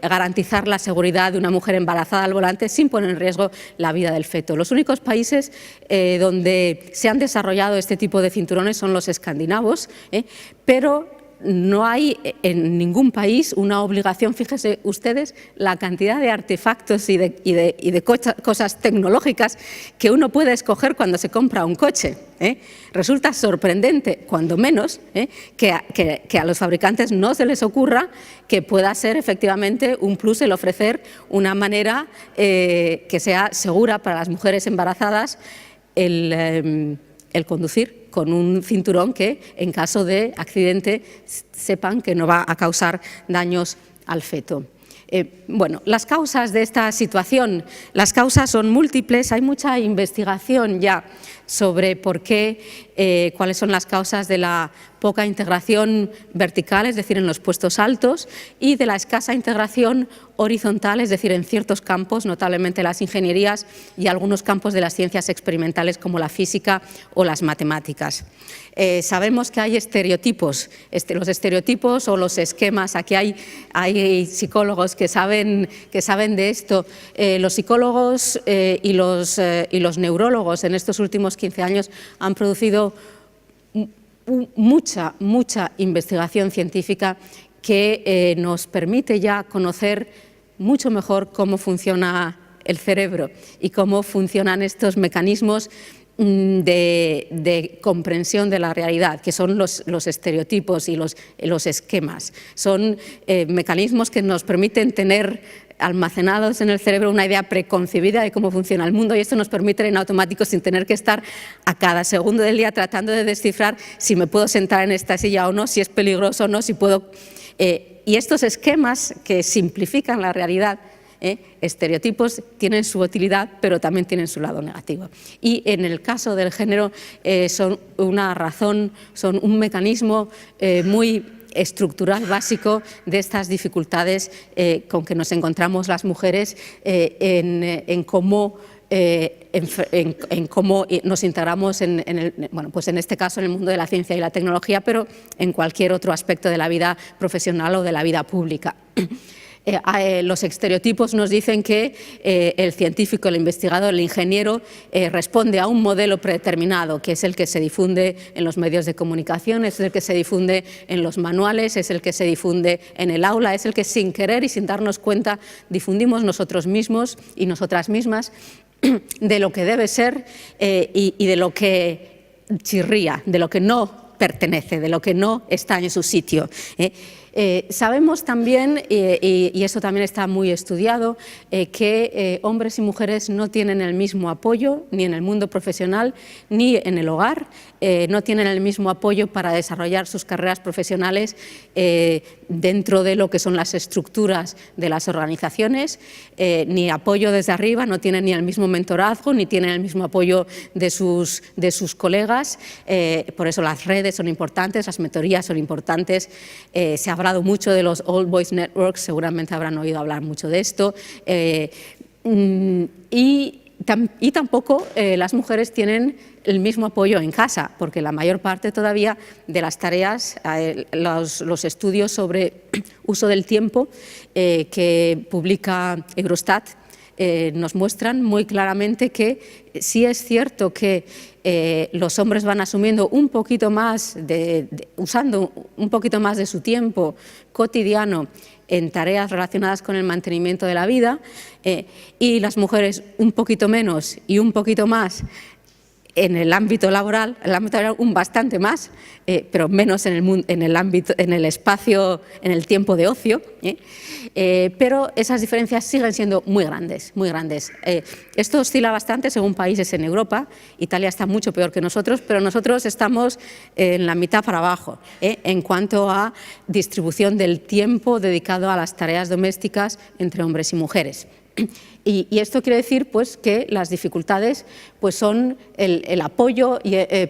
garantizar la seguridad de una mujer embarazada al volante sin poner en riesgo la vida del feto. Los únicos países donde se han desarrollado este tipo de cinturones son los escandinavos, pero no hay en ningún país una obligación. Fíjense ustedes la cantidad de artefactos y de cosas tecnológicas que uno puede escoger cuando se compra un coche. Resulta sorprendente, cuando menos, que a los fabricantes no se les ocurra que pueda ser efectivamente un plus el ofrecer una manera que sea segura para las mujeres embarazadas el conducir con un cinturón que, en caso de accidente, sepan que no va a causar daños al feto. Bueno, las causas de esta situación, las causas son múltiples. Hay mucha investigación ya sobre por qué cuáles son las causas de la poca integración vertical, es decir, en los puestos altos, y de la escasa integración horizontal, es decir, en ciertos campos, notablemente las ingenierías y algunos campos de las ciencias experimentales como la física o las matemáticas. Sabemos que hay estereotipos, los estereotipos o los esquemas, aquí hay psicólogos que saben de esto. Los psicólogos y los neurólogos en estos últimos 15 años han producido mucha investigación científica que nos permite ya conocer mucho mejor cómo funciona el cerebro y cómo funcionan estos mecanismos de comprensión de la realidad, que son los estereotipos y los esquemas. Son mecanismos que nos permiten tener almacenados en el cerebro una idea preconcebida de cómo funciona el mundo, y esto nos permite en automático, sin tener que estar a cada segundo del día tratando de descifrar si me puedo sentar en esta silla o no, si es peligroso o no, si puedo... y estos esquemas que simplifican la realidad, estereotipos, tienen su utilidad, pero también tienen su lado negativo. Y en el caso del género son una razón, son un mecanismo muy estructural básico de estas dificultades con que nos encontramos las mujeres en cómo nos integramos pues en este caso en el mundo de la ciencia y la tecnología, pero en cualquier otro aspecto de la vida profesional o de la vida pública. Los estereotipos nos dicen que el científico, el investigador, el ingeniero responde a un modelo predeterminado, que es el que se difunde en los medios de comunicación, es el que se difunde en los manuales, es el que se difunde en el aula, es el que sin querer y sin darnos cuenta difundimos nosotros mismos y nosotras mismas de lo que debe ser y de lo que chirría, de lo que no pertenece, de lo que no está en su sitio. Sabemos también, y eso también está muy estudiado, que hombres y mujeres no tienen el mismo apoyo ni en el mundo profesional ni en el hogar, no tienen el mismo apoyo para desarrollar sus carreras profesionales dentro de lo que son las estructuras de las organizaciones, ni apoyo desde arriba, no tienen ni el mismo mentorazgo, ni tienen el mismo apoyo de sus colegas. Por eso las redes son importantes, las mentorías son importantes. Se ha hablado mucho de los Old Boys Networks, seguramente habrán oído hablar mucho de esto. Y tampoco las mujeres tienen el mismo apoyo en casa, porque la mayor parte todavía de las tareas, los estudios sobre uso del tiempo que publica Eurostat nos muestran muy claramente que sí es cierto que los hombres van asumiendo un poquito más, usando un poquito más de su tiempo cotidiano en tareas relacionadas con el mantenimiento de la vida, y las mujeres un poquito menos y un poquito más en el ámbito laboral, un bastante más, pero menos en el ámbito, en el espacio, en el tiempo de ocio, pero esas diferencias siguen siendo muy grandes, muy grandes. Esto oscila bastante según países en Europa. Italia está mucho peor que nosotros, pero nosotros estamos en la mitad para abajo en cuanto a distribución del tiempo dedicado a las tareas domésticas entre hombres y mujeres. Y esto quiere decir pues, que las dificultades pues, son el apoyo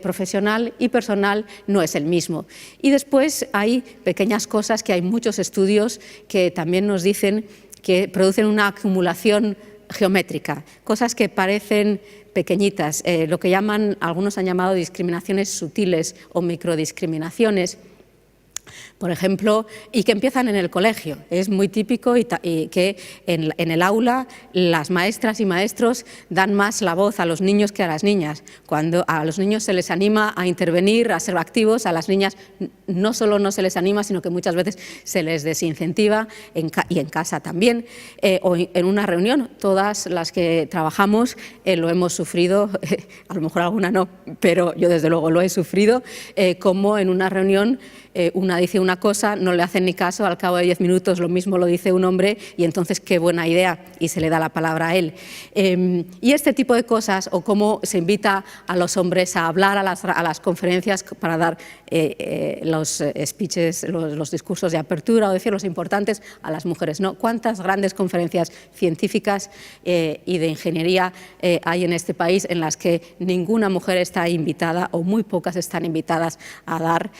profesional y personal no es el mismo. Y después hay pequeñas cosas que hay muchos estudios que también nos dicen que producen una acumulación geométrica, cosas que parecen pequeñitas, lo que algunos han llamado discriminaciones sutiles o microdiscriminaciones. Por ejemplo, y que empiezan en el colegio. Es muy típico y que en el aula las maestras y maestros dan más la voz a los niños que a las niñas. Cuando a los niños se les anima a intervenir, a ser activos, a las niñas no solo no se les anima, sino que muchas veces se les desincentiva, y en casa también. O en una reunión, todas las que trabajamos lo hemos sufrido, a lo mejor alguna no, pero yo desde luego lo he sufrido, como en una reunión una dice una cosa, no le hacen ni caso, al cabo de 10 minutos lo mismo lo dice un hombre y entonces qué buena idea, y se le da la palabra a él. Y este tipo de cosas, o cómo se invita a los hombres a hablar a las conferencias para dar los speeches, los discursos de apertura o decir los importantes a las mujeres, ¿no? ¿Cuántas grandes conferencias científicas y de ingeniería hay en este país en las que ninguna mujer está invitada o muy pocas están invitadas a dar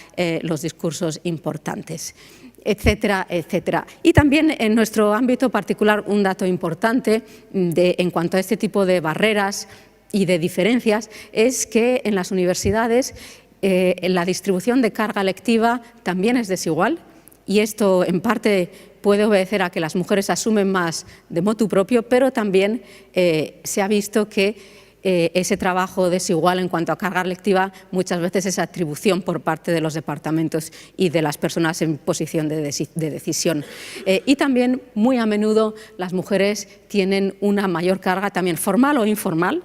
los discursos importantes? Etcétera, etcétera. Y también en nuestro ámbito particular un dato importante en cuanto a este tipo de barreras y de diferencias es que en las universidades la distribución de carga lectiva también es desigual, y esto en parte puede obedecer a que las mujeres asumen más de motu propio, pero también se ha visto que ese trabajo desigual en cuanto a carga lectiva muchas veces es atribución por parte de los departamentos y de las personas en posición de decisión. Y también muy a menudo las mujeres tienen una mayor carga también formal o informal,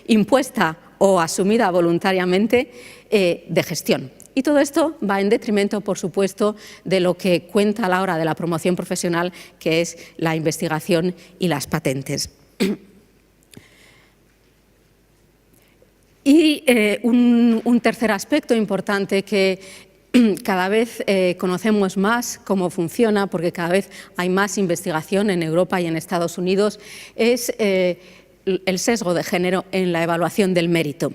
impuesta o asumida voluntariamente, de gestión. Y todo esto va en detrimento, por supuesto, de lo que cuenta a la hora de la promoción profesional, que es la investigación y las patentes. Y un tercer aspecto importante que cada vez conocemos más cómo funciona, porque cada vez hay más investigación en Europa y en Estados Unidos, es el sesgo de género en la evaluación del mérito.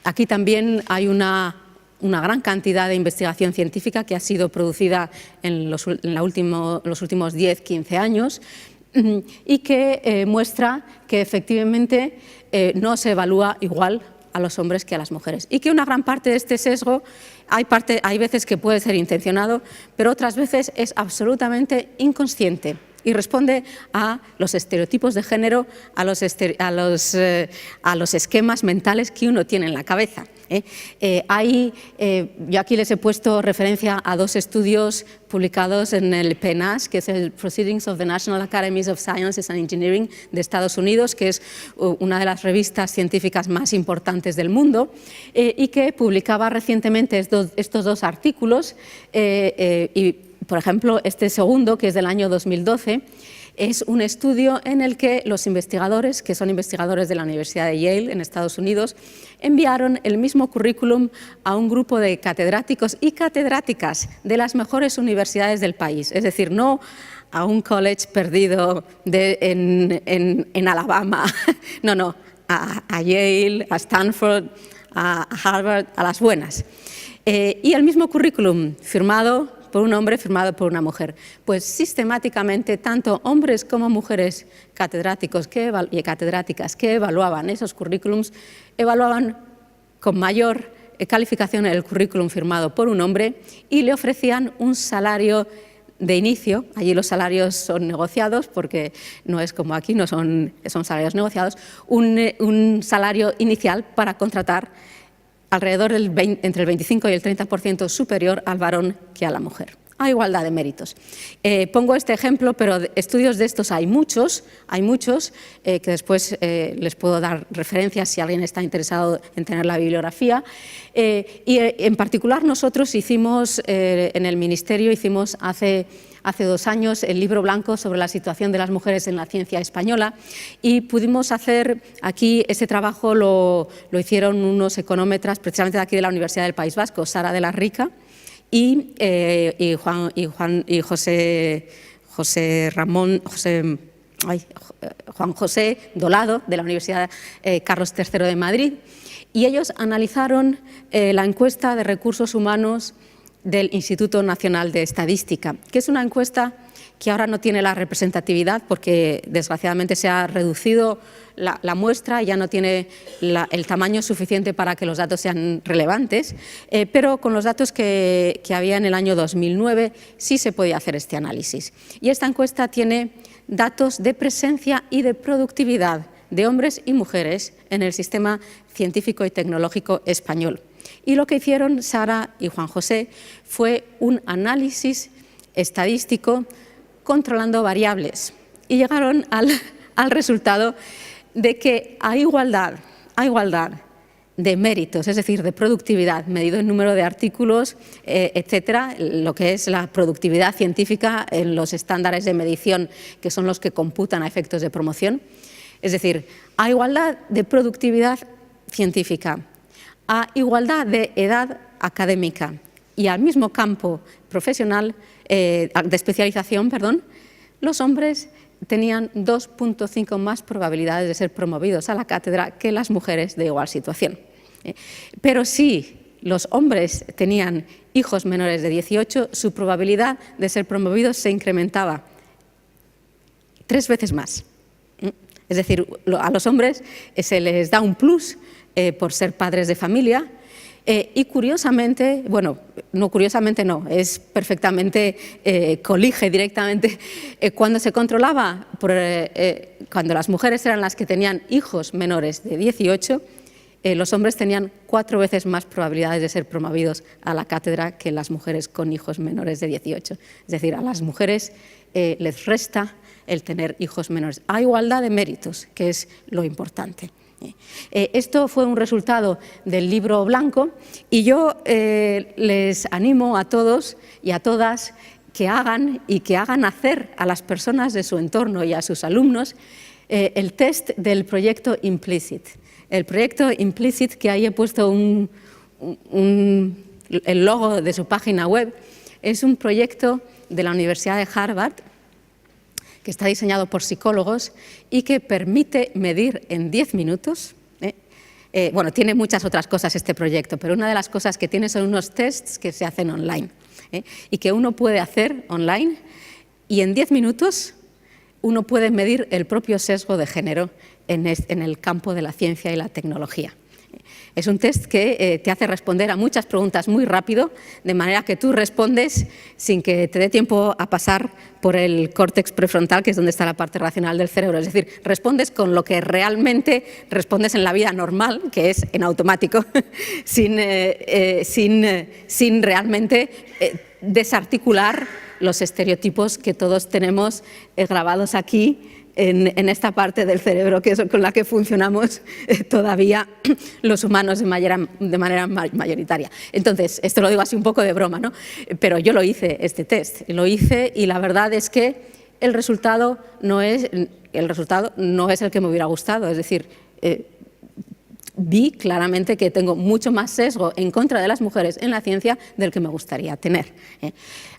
Aquí también hay una gran cantidad de investigación científica que ha sido producida en los últimos 10-15 años y que muestra que efectivamente no se evalúa igual a los hombres que a las mujeres, y que una gran parte de este sesgo hay veces que puede ser intencionado, pero otras veces es absolutamente inconsciente y responde a los estereotipos de género, a los esquemas mentales que uno tiene en la cabeza. Yo aquí les he puesto referencia a dos estudios publicados en el PNAS, que es el Proceedings of the National Academies of Sciences and Engineering de Estados Unidos, que es una de las revistas científicas más importantes del mundo, y que publicaba recientemente estos dos artículos. Y, por ejemplo, este segundo, que es del año 2012, es un estudio en el que los investigadores, que son investigadores de la Universidad de Yale en Estados Unidos, enviaron el mismo currículum a un grupo de catedráticos y catedráticas de las mejores universidades del país, es decir, no a un college perdido en Alabama, no, a Yale, a Stanford, a Harvard, a las buenas. Y el mismo currículum firmado por un hombre, firmado por una mujer. Pues sistemáticamente, tanto hombres como mujeres catedráticos y catedráticas que evaluaban esos currículums, evaluaban con mayor calificación el currículum firmado por un hombre y le ofrecían un salario de inicio. Allí los salarios son negociados, porque no es como aquí, no son salarios negociados, un salario inicial para contratar alrededor entre el 25 y el 30% superior al varón que a la mujer, a igualdad de méritos. Pongo este ejemplo, pero estudios de estos hay muchos que después les puedo dar referencias si alguien está interesado en tener la bibliografía. Y en particular nosotros hicimos, en el Ministerio, hicimos hace 2 años el libro blanco sobre la situación de las mujeres en la ciencia española, y pudimos hacer aquí ese trabajo, lo hicieron unos económetras precisamente de aquí de la Universidad del País Vasco, Sara de la Rica y Juan José Dolado de la Universidad Carlos III de Madrid, y ellos analizaron la encuesta de recursos humanos del Instituto Nacional de Estadística, que es una encuesta que ahora no tiene la representatividad porque desgraciadamente se ha reducido la muestra y ya no tiene el tamaño suficiente para que los datos sean relevantes, pero con los datos que había en el año 2009 sí se podía hacer este análisis. Y esta encuesta tiene datos de presencia y de productividad de hombres y mujeres en el sistema científico y tecnológico español. Y lo que hicieron Sara y Juan José fue un análisis estadístico controlando variables, y llegaron al resultado de que a igualdad de méritos, es decir, de productividad, medido en número de artículos, etcétera, lo que es la productividad científica en los estándares de medición, que son los que computan a efectos de promoción. Es decir, a igualdad de productividad científica, a igualdad de edad académica y al mismo campo profesional, de especialización, perdón, los hombres tenían 2,5 más probabilidades de ser promovidos a la cátedra que las mujeres de igual situación. Pero si los hombres tenían hijos menores de 18, su probabilidad de ser promovidos se incrementaba 3 veces más. Es decir, a los hombres se les da un plus por ser padres de familia. Y curiosamente, bueno, no curiosamente no, es perfectamente, colige directamente, cuando se controlaba, cuando las mujeres eran las que tenían hijos menores de 18, los hombres tenían 4 veces más probabilidades de ser promovidos a la cátedra que las mujeres con hijos menores de 18. Es decir, a las mujeres les resta el tener hijos menores, a igualdad de méritos, que es lo importante. Esto fue un resultado del libro blanco y yo les animo a todos y a todas que hagan hacer a las personas de su entorno y a sus alumnos el test del proyecto Implicit. El proyecto Implicit, que ahí he puesto el logo de su página web, es un proyecto de la Universidad de Harvard que está diseñado por psicólogos y que permite medir en 10 minutos. Bueno, tiene muchas otras cosas este proyecto, pero una de las cosas que tiene son unos tests que se hacen online y que uno puede hacer online y en 10 minutos uno puede medir el propio sesgo de género en el campo de la ciencia y la tecnología. Es un test que te hace responder a muchas preguntas muy rápido, de manera que tú respondes sin que te dé tiempo a pasar por el córtex prefrontal, que es donde está la parte racional del cerebro. Es decir, respondes con lo que realmente respondes en la vida normal, que es en automático, sin realmente desarticular los estereotipos que todos tenemos grabados aquí, en esta parte del cerebro que es con la que funcionamos todavía los humanos de manera mayoritaria. Entonces, esto lo digo así un poco de broma, ¿no? Pero yo lo hice, este test, lo hice y la verdad es que el resultado no es el que me hubiera gustado, es decir, vi claramente que tengo mucho más sesgo en contra de las mujeres en la ciencia del que me gustaría tener.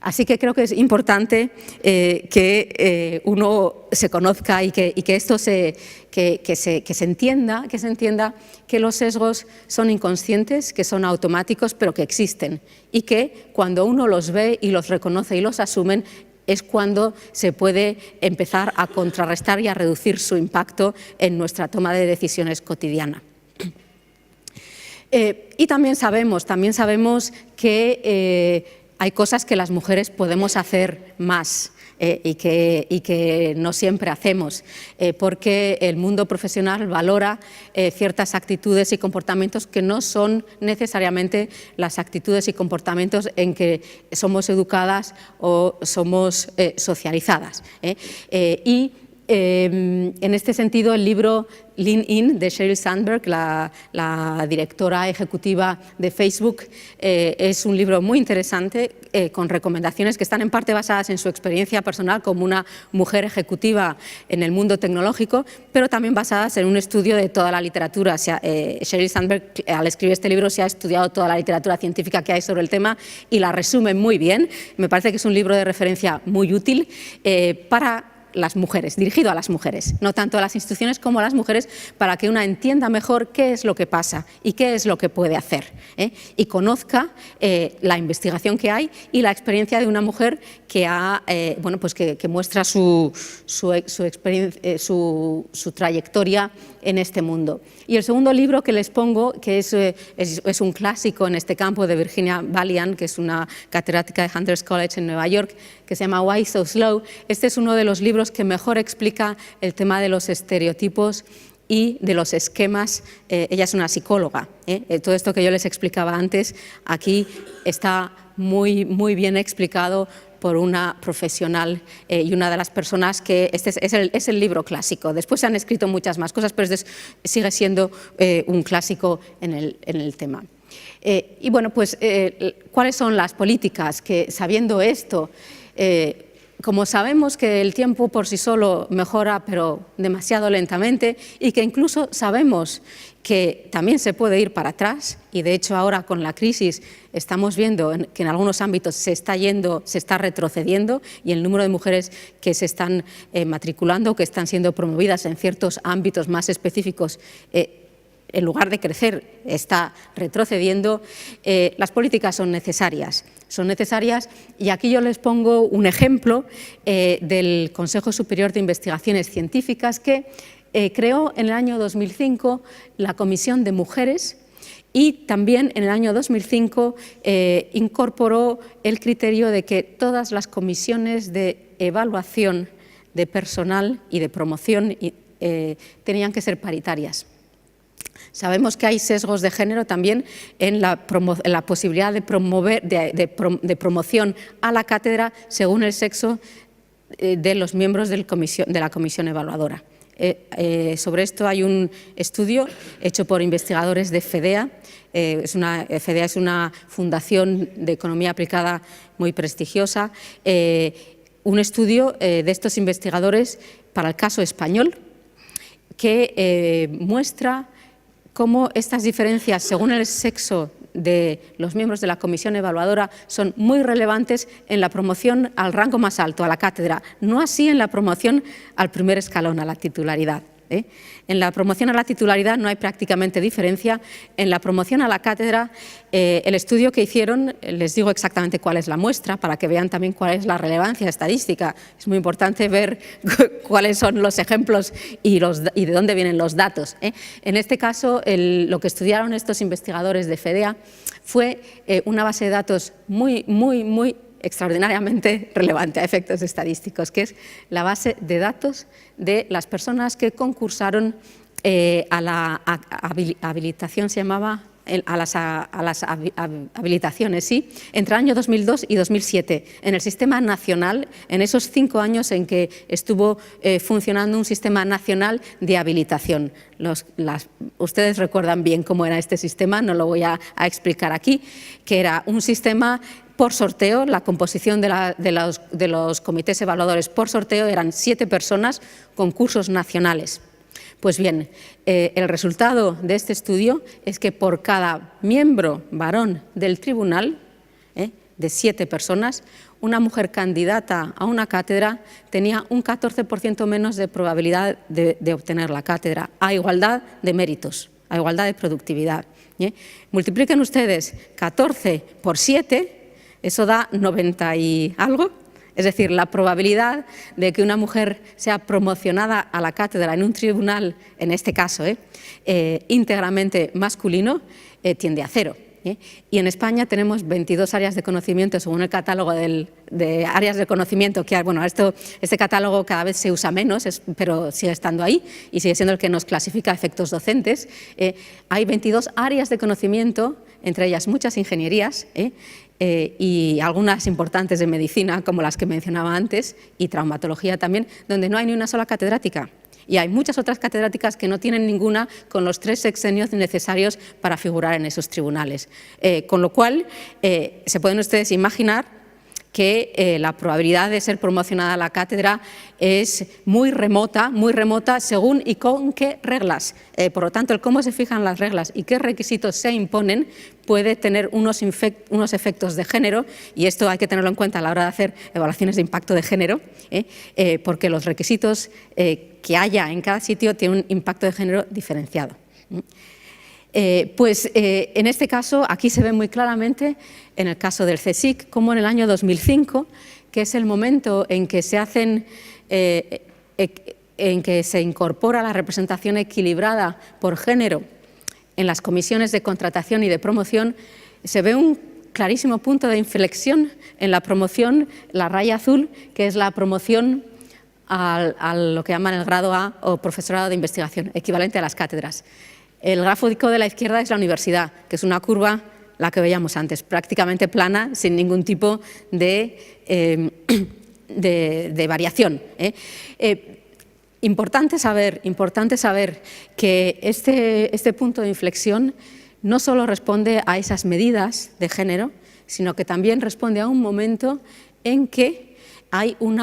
Así que creo que es importante que uno se conozca y que esto se entienda que los sesgos son inconscientes, que son automáticos, pero que existen y que cuando uno los ve y los reconoce y los asumen, es cuando se puede empezar a contrarrestar y a reducir su impacto en nuestra toma de decisiones cotidiana. Y también sabemos que hay cosas que las mujeres podemos hacer más y que no siempre hacemos, porque el mundo profesional valora ciertas actitudes y comportamientos que no son necesariamente las actitudes y comportamientos en que somos educadas o somos socializadas. En este sentido, el libro Lean In de Sheryl Sandberg, la directora ejecutiva de Facebook, es un libro muy interesante con recomendaciones que están en parte basadas en su experiencia personal como una mujer ejecutiva en el mundo tecnológico, pero también basadas en un estudio de toda la literatura. Sheryl Sandberg, al escribir este libro, se ha estudiado toda la literatura científica que hay sobre el tema y la resume muy bien. Me parece que es un libro de referencia muy útil para las mujeres, dirigido a las mujeres, no tanto a las instituciones como a las mujeres, para que una entienda mejor qué es lo que pasa y qué es lo que puede hacer, y conozca la investigación que hay y la experiencia de una mujer que que muestra su trayectoria en este mundo. Y el segundo libro que les pongo, que es un clásico en este campo, de Virginia Valiant, que es una catedrática de Hunter's College en Nueva York, que se llama Why So Slow. Este es uno de los libros que mejor explica el tema de los estereotipos y de los esquemas. Ella es una psicóloga. Todo esto que yo les explicaba antes, aquí está muy bien explicado por una profesional y una de las personas que es el libro clásico. Después se han escrito muchas más cosas, pero sigue siendo un clásico en el tema. Y bueno, pues, ¿cuáles son las políticas que, sabiendo esto, como sabemos que el tiempo por sí solo mejora, pero demasiado lentamente, y que incluso sabemos que también se puede ir para atrás, y de hecho ahora con la crisis estamos viendo que en algunos ámbitos se está retrocediendo, y el número de mujeres que se están matriculando, que están siendo promovidas en ciertos ámbitos más específicos, en lugar de crecer, está retrocediendo. Las políticas son necesarias, y aquí yo les pongo un ejemplo del Consejo Superior de Investigaciones Científicas que creó en el año 2005 la Comisión de Mujeres, y también en el año 2005 incorporó el criterio de que todas las comisiones de evaluación de personal y de promoción tenían que ser paritarias. Sabemos que hay sesgos de género también en la posibilidad de promoción a la cátedra según el sexo de los miembros de la comisión evaluadora. Sobre esto hay un estudio hecho por investigadores de FEDEA. FEDEA es una fundación de economía aplicada muy prestigiosa. Un estudio de estos investigadores para el caso español que muestra cómo estas diferencias según el sexo de los miembros de la comisión evaluadora son muy relevantes en la promoción al rango más alto, a la cátedra, no así en la promoción al primer escalón, a la titularidad. En la promoción a la titularidad no hay prácticamente diferencia. En la promoción a la cátedra, el estudio que hicieron, les digo exactamente cuál es la muestra para que vean también cuál es la relevancia estadística. Es muy importante ver cuáles son los ejemplos y de dónde vienen los datos. En este caso, lo que estudiaron estos investigadores de FEDEA fue una base de datos muy extraordinariamente relevante a efectos estadísticos, que es la base de datos de las personas que concursaron a la habilitación, se llamaba, a las habilitaciones, ¿sí? Entre el año 2002 y 2007, en el sistema nacional, en esos 5 años en que estuvo funcionando un sistema nacional de habilitación. Ustedes recuerdan bien cómo era este sistema, no lo voy a explicar aquí, que era un sistema por sorteo. La composición de los comités evaluadores por sorteo eran 7 personas, concursos nacionales. Pues bien, el resultado de este estudio es que por cada miembro varón del tribunal, de 7 personas, una mujer candidata a una cátedra tenía un 14% menos de probabilidad de obtener la cátedra, a igualdad de méritos, a igualdad de productividad. Multipliquen ustedes 14 por 7, eso da 90 y algo. Es decir, la probabilidad de que una mujer sea promocionada a la cátedra en un tribunal, en este caso, íntegramente masculino, tiende a 0. Y en España tenemos 22 áreas de conocimiento, según el catálogo de áreas de conocimiento, que bueno, este catálogo cada vez se usa menos, pero sigue estando ahí y sigue siendo el que nos clasifica efectos docentes. Hay 22 áreas de conocimiento, entre ellas muchas ingenierías, y algunas importantes de medicina, como las que mencionaba antes, y traumatología también, donde no hay ni una sola catedrática. Y hay muchas otras catedráticas que no tienen ninguna con los 3 sexenios necesarios para figurar en esos tribunales. Con lo cual, se pueden ustedes imaginar que la probabilidad de ser promocionada a la cátedra es muy remota según y con qué reglas. Por lo tanto, el cómo se fijan las reglas y qué requisitos se imponen puede tener unos efectos de género, y esto hay que tenerlo en cuenta a la hora de hacer evaluaciones de impacto de género, porque los requisitos que haya en cada sitio tienen un impacto de género diferenciado. En este caso, aquí se ve muy claramente, en el caso del CSIC, como en el año 2005, que es el momento en que se incorpora la representación equilibrada por género en las comisiones de contratación y de promoción, se ve un clarísimo punto de inflexión en la promoción, la raya azul, que es la promoción a lo que llaman el grado A o profesorado de investigación, equivalente a las cátedras. El gráfico de la izquierda es la universidad, que es una curva la que veíamos antes, prácticamente plana, sin ningún tipo de variación. Importante saber que este punto de inflexión no solo responde a esas medidas de género, sino que también responde a un momento en que hay un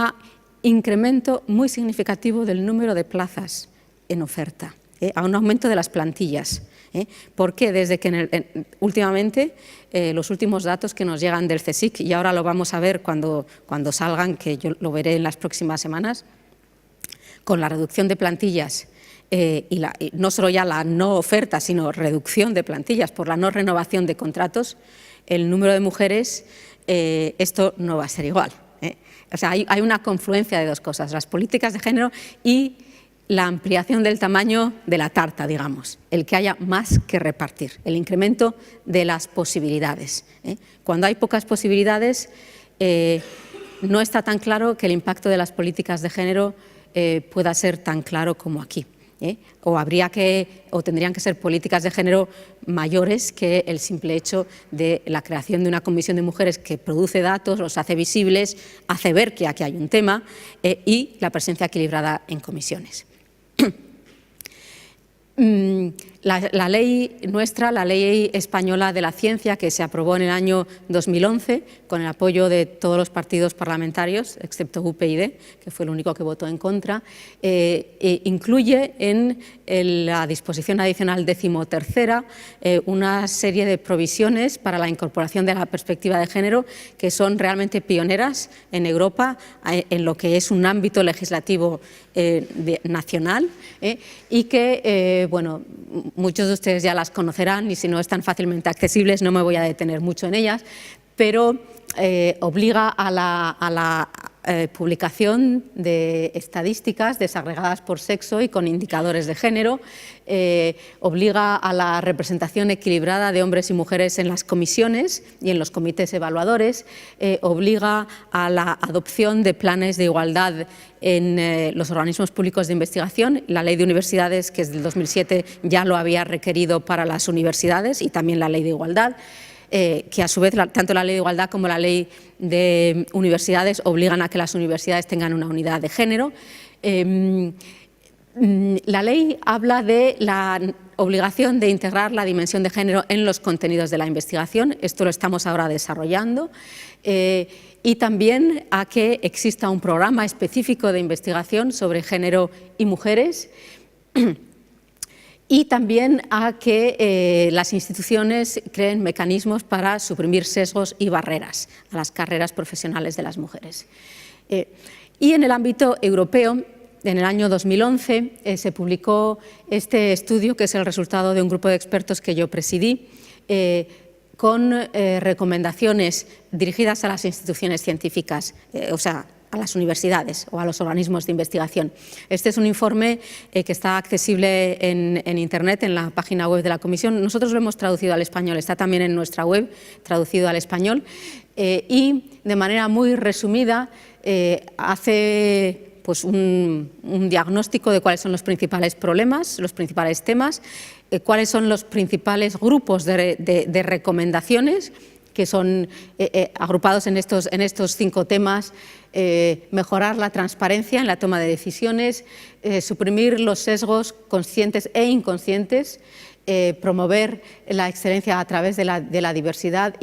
incremento muy significativo del número de plazas en oferta, a un aumento de las plantillas. Porque desde que últimamente los últimos datos que nos llegan del CSIC, y ahora lo vamos a ver cuando salgan, que yo lo veré en las próximas semanas, con la reducción de plantillas y no solo ya la no oferta, sino reducción de plantillas por la no renovación de contratos, el número de mujeres, esto no va a ser igual. O sea, hay una confluencia de dos cosas, las políticas de género y la ampliación del tamaño de la tarta, digamos, el que haya más que repartir, el incremento de las posibilidades. Cuando hay pocas posibilidades, no está tan claro que el impacto de las políticas de género pueda ser tan claro como aquí. O tendrían que ser políticas de género mayores que el simple hecho de la creación de una comisión de mujeres que produce datos, los hace visibles, hace ver que aquí hay un tema y la presencia equilibrada en comisiones. La ley nuestra, la ley española de la ciencia, que se aprobó en el año 2011 con el apoyo de todos los partidos parlamentarios, excepto UPyD, que fue el único que votó en contra, incluye en la disposición adicional 13ª una serie de provisiones para la incorporación de la perspectiva de género que son realmente pioneras en Europa en lo que es un ámbito legislativo nacional y que, bueno, muchos de ustedes ya las conocerán y si no están fácilmente accesibles no me voy a detener mucho en ellas, pero obliga a la publicación de estadísticas desagregadas por sexo y con indicadores de género, obliga a la representación equilibrada de hombres y mujeres en las comisiones y en los comités evaluadores, obliga a la adopción de planes de igualdad en los organismos públicos de investigación. La Ley de Universidades, que es del 2007, ya lo había requerido para las universidades y también la Ley de Igualdad. Que a su vez tanto la Ley de Igualdad como la Ley de Universidades obligan a que las universidades tengan una unidad de género. La ley habla de la obligación de integrar la dimensión de género en los contenidos de la investigación, esto lo estamos ahora desarrollando, y también a que exista un programa específico de investigación sobre género y mujeres, y también a que las instituciones creen mecanismos para suprimir sesgos y barreras a las carreras profesionales de las mujeres. Y en el ámbito europeo, en el año 2011 se publicó este estudio, que es el resultado de un grupo de expertos que yo presidí, con recomendaciones dirigidas a las instituciones científicas, o sea, a las universidades o a los organismos de investigación. Este es un informe que está accesible en Internet, en la página web de la Comisión. Nosotros lo hemos traducido al español, está también en nuestra web, traducido al español, y de manera muy resumida hace pues, un diagnóstico de cuáles son los principales problemas, los principales temas, cuáles son los principales grupos de recomendaciones que son agrupados en estos 5 temas: mejorar la transparencia en la toma de decisiones, suprimir los sesgos conscientes e inconscientes, promover la excelencia a través de la diversidad,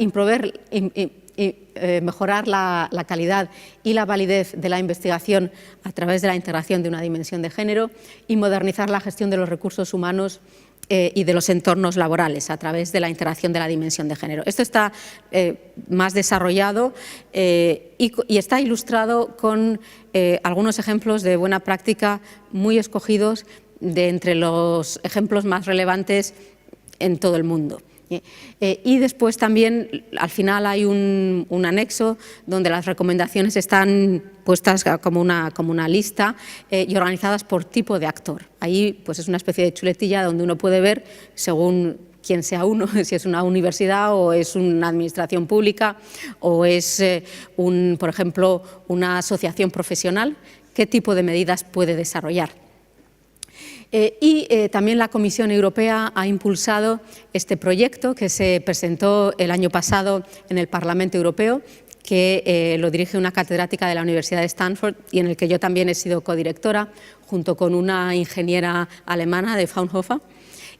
mejorar la calidad y la validez de la investigación a través de la integración de una dimensión de género y modernizar la gestión de los recursos humanos y de los entornos laborales a través de la integración de la dimensión de género. Esto está más desarrollado y está ilustrado con algunos ejemplos de buena práctica muy escogidos de entre los ejemplos más relevantes en todo el mundo. Y después también al final hay un anexo donde las recomendaciones están puestas como una lista y organizadas por tipo de actor. Ahí pues es una especie de chuletilla donde uno puede ver, según quién sea uno, si es una universidad o es una administración pública o es, por ejemplo, una asociación profesional, qué tipo de medidas puede desarrollar. También la Comisión Europea ha impulsado este proyecto que se presentó el año pasado en el Parlamento Europeo, que lo dirige una catedrática de la Universidad de Stanford y en el que yo también he sido codirectora, junto con una ingeniera alemana de Fraunhofer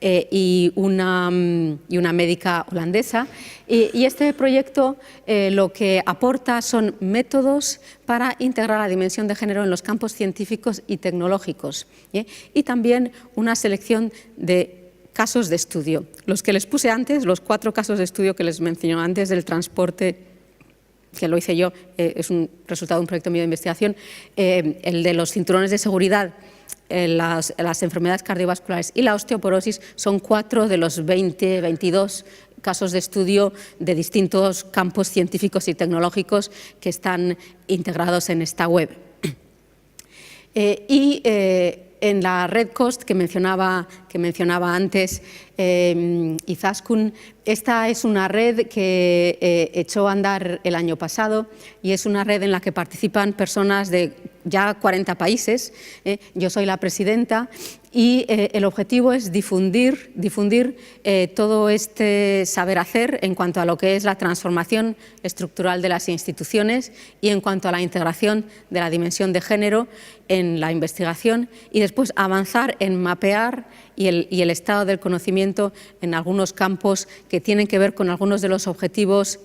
y una médica holandesa. Y este proyecto lo que aporta son métodos para integrar la dimensión de género en los campos científicos y tecnológicos, y también una selección de casos de estudio. Los que les puse antes, los 4 casos de estudio que les mencioné antes del transporte, que lo hice yo, es un resultado de un proyecto mío de investigación, el de los cinturones de seguridad, las enfermedades cardiovasculares y la osteoporosis son 4 de los 22 casos de estudio de distintos campos científicos y tecnológicos que están integrados en esta web. En la Red Coast que mencionaba antes Izaskun, esta es una red que echó a andar el año pasado y es una red en la que participan personas de ya 40 países. Yo soy la presidenta y el objetivo es difundir todo este saber hacer en cuanto a lo que es la transformación estructural de las instituciones y en cuanto a la integración de la dimensión de género en la investigación, y después avanzar en mapear y el estado del conocimiento en algunos campos que tienen que ver con algunos de los objetivos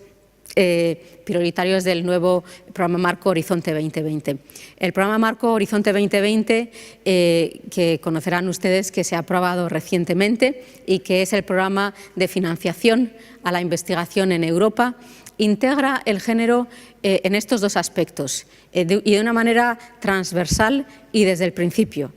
prioritarios del nuevo programa marco Horizonte 2020. El programa marco Horizonte 2020, que conocerán ustedes que se ha aprobado recientemente y que es el programa de financiación a la investigación en Europa, integra el género en estos 2 aspectos y de una manera transversal y desde el principio.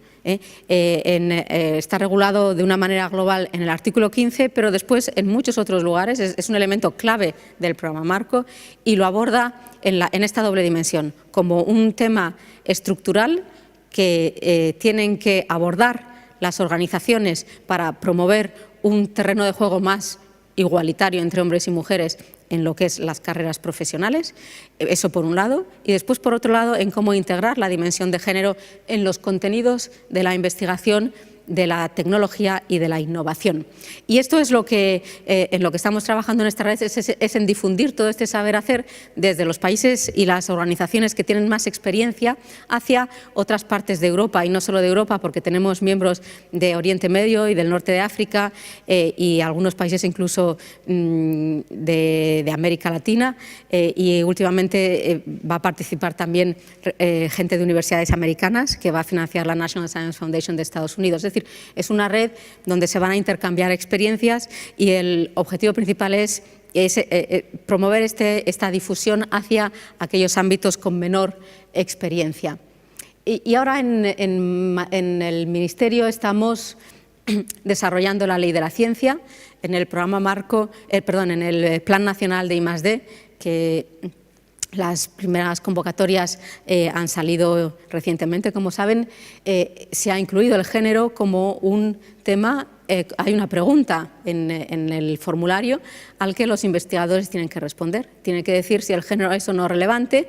Está regulado de una manera global en el artículo 15, pero después en muchos otros lugares es un elemento clave del programa marco y lo aborda en esta doble dimensión, como un tema estructural que tienen que abordar las organizaciones para promover un terreno de juego más igualitario entre hombres y mujeres en lo que es las carreras profesionales, eso por un lado, y después por otro lado en cómo integrar la dimensión de género en los contenidos de la investigación, de la tecnología y de la innovación. Y esto es lo que, en lo que estamos trabajando en esta red, es en difundir todo este saber hacer desde los países y las organizaciones que tienen más experiencia hacia otras partes de Europa, y no solo de Europa, porque tenemos miembros de Oriente Medio y del norte de África y algunos países incluso de América Latina, y últimamente va a participar también gente de universidades americanas que va a financiar la National Science Foundation de Estados Unidos. Es decir, es una red donde se van a intercambiar experiencias y el objetivo principal es promover esta difusión hacia aquellos ámbitos con menor experiencia. Y ahora en el Ministerio estamos desarrollando la Ley de la Ciencia en el programa marco, en el Plan Nacional de I+D, que las primeras convocatorias han salido recientemente, como saben. Se ha incluido el género como un tema. Hay una pregunta en el formulario al que los investigadores tienen que responder. Tienen que decir si el género es o no relevante.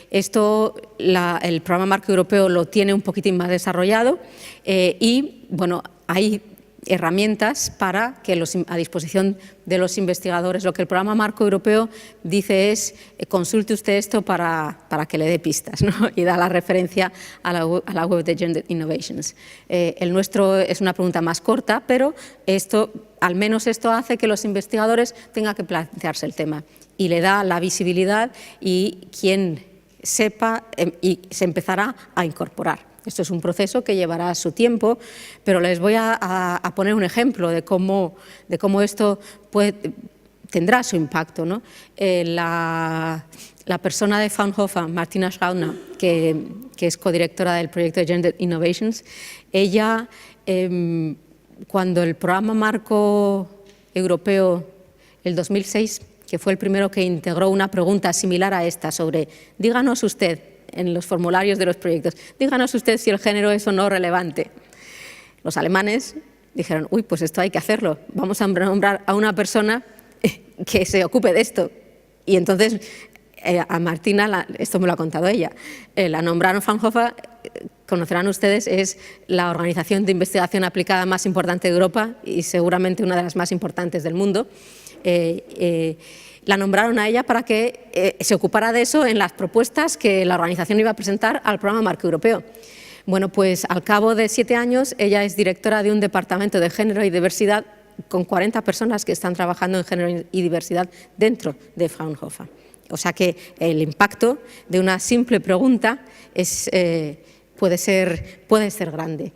Esto el programa marco europeo lo tiene un poquitín más desarrollado y bueno, hay herramientas para que a disposición de los investigadores. Lo que el programa marco europeo dice es consulte usted esto para que le dé pistas, ¿no? Y da la referencia a la web de Gender Innovations. El nuestro es una pregunta más corta, pero al menos esto hace que los investigadores tengan que plantearse el tema y le da la visibilidad, y quien sepa y se empezará a incorporar. Esto es un proceso que llevará su tiempo, pero les voy a poner un ejemplo de cómo esto tendrá su impacto, ¿no? La persona de Fraunhofer, Martina Schraudner, que es codirectora del proyecto de Gender Innovations, ella, cuando el programa marco europeo, el 2006, que fue el primero que integró una pregunta similar a esta sobre díganos usted, en los formularios de los proyectos, díganos usted si el género es o no relevante. Los alemanes dijeron, uy, pues esto hay que hacerlo, vamos a nombrar a una persona que se ocupe de esto. Y entonces a Martina, esto me lo ha contado ella, la nombraron Fraunhofer conocerán ustedes, es la organización de investigación aplicada más importante de Europa y seguramente una de las más importantes del mundo. La nombraron a ella para que se ocupara de eso en las propuestas que la organización iba a presentar al programa Marco Europeo. Bueno, pues al cabo de 7 años ella es directora de un departamento de género y diversidad con 40 personas que están trabajando en género y diversidad dentro de Fraunhofer. O sea que el impacto de una simple pregunta puede ser grande.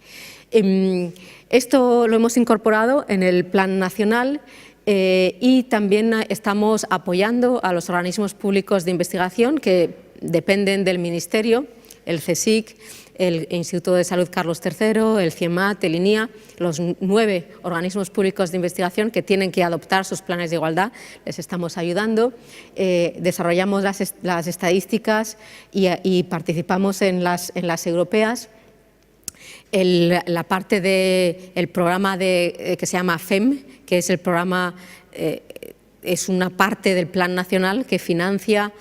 Esto lo hemos incorporado en el Plan Nacional y también estamos apoyando a los organismos públicos de investigación que dependen del Ministerio, el CSIC, el Instituto de Salud Carlos III, el CIEMAT, el INIA, los 9 organismos públicos de investigación que tienen que adoptar sus planes de igualdad. Les estamos ayudando, desarrollamos las estadísticas y participamos en las europeas. La parte del programa que se llama FEM, que es el programa, es una parte del Plan Nacional que financia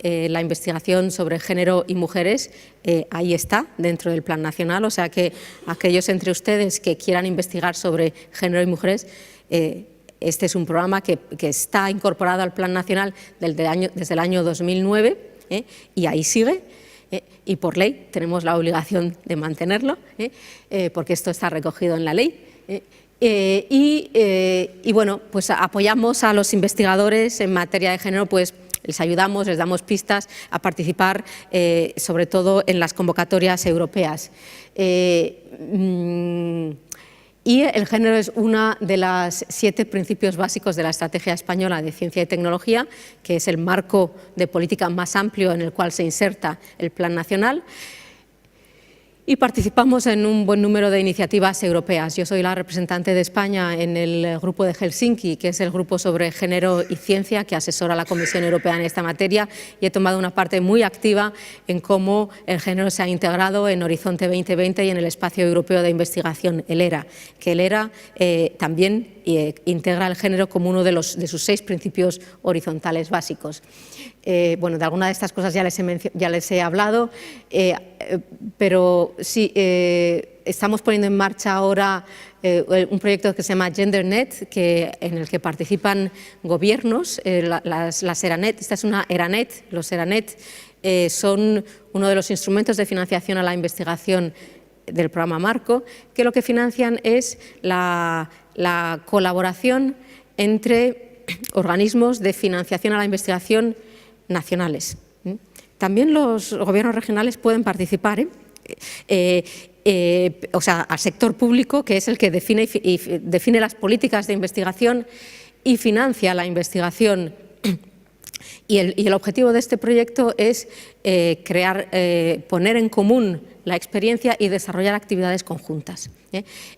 la investigación sobre género y mujeres, ahí está, dentro del Plan Nacional. O sea que aquellos entre ustedes que quieran investigar sobre género y mujeres, este es un programa que está incorporado al Plan Nacional desde el año 2009 y ahí sigue. Y por ley tenemos la obligación de mantenerlo, porque esto está recogido en la ley. Y bueno, pues apoyamos a los investigadores en materia de género, pues les ayudamos, les damos pistas a participar, sobre todo en las convocatorias europeas. Y el género es uno de los 7 principios básicos de la Estrategia Española de Ciencia y Tecnología, que es el marco de política más amplio en el cual se inserta el Plan Nacional. Y participamos en un buen número de iniciativas europeas. Yo soy la representante de España en el grupo de Helsinki, que es el grupo sobre género y ciencia que asesora a la Comisión Europea en esta materia, y he tomado una parte muy activa en cómo el género se ha integrado en Horizonte 2020 y en el Espacio Europeo de Investigación, el ERA, que el ERA también integra el género como uno de sus 6 principios horizontales básicos. Bueno, de alguna de estas cosas ya les he hablado, pero sí, estamos poniendo en marcha ahora un proyecto que se llama GenderNet, en el que participan gobiernos, las ERANET. Esta es una ERANET. Los ERANET son uno de los instrumentos de financiación a la investigación del programa Marco, que lo que financian es la colaboración entre organismos de financiación a la investigación nacionales. También los gobiernos regionales pueden participar, o sea, al sector público, que es el que define las políticas de investigación y financia la investigación. Y el objetivo de este proyecto es poner en común la experiencia y desarrollar actividades conjuntas.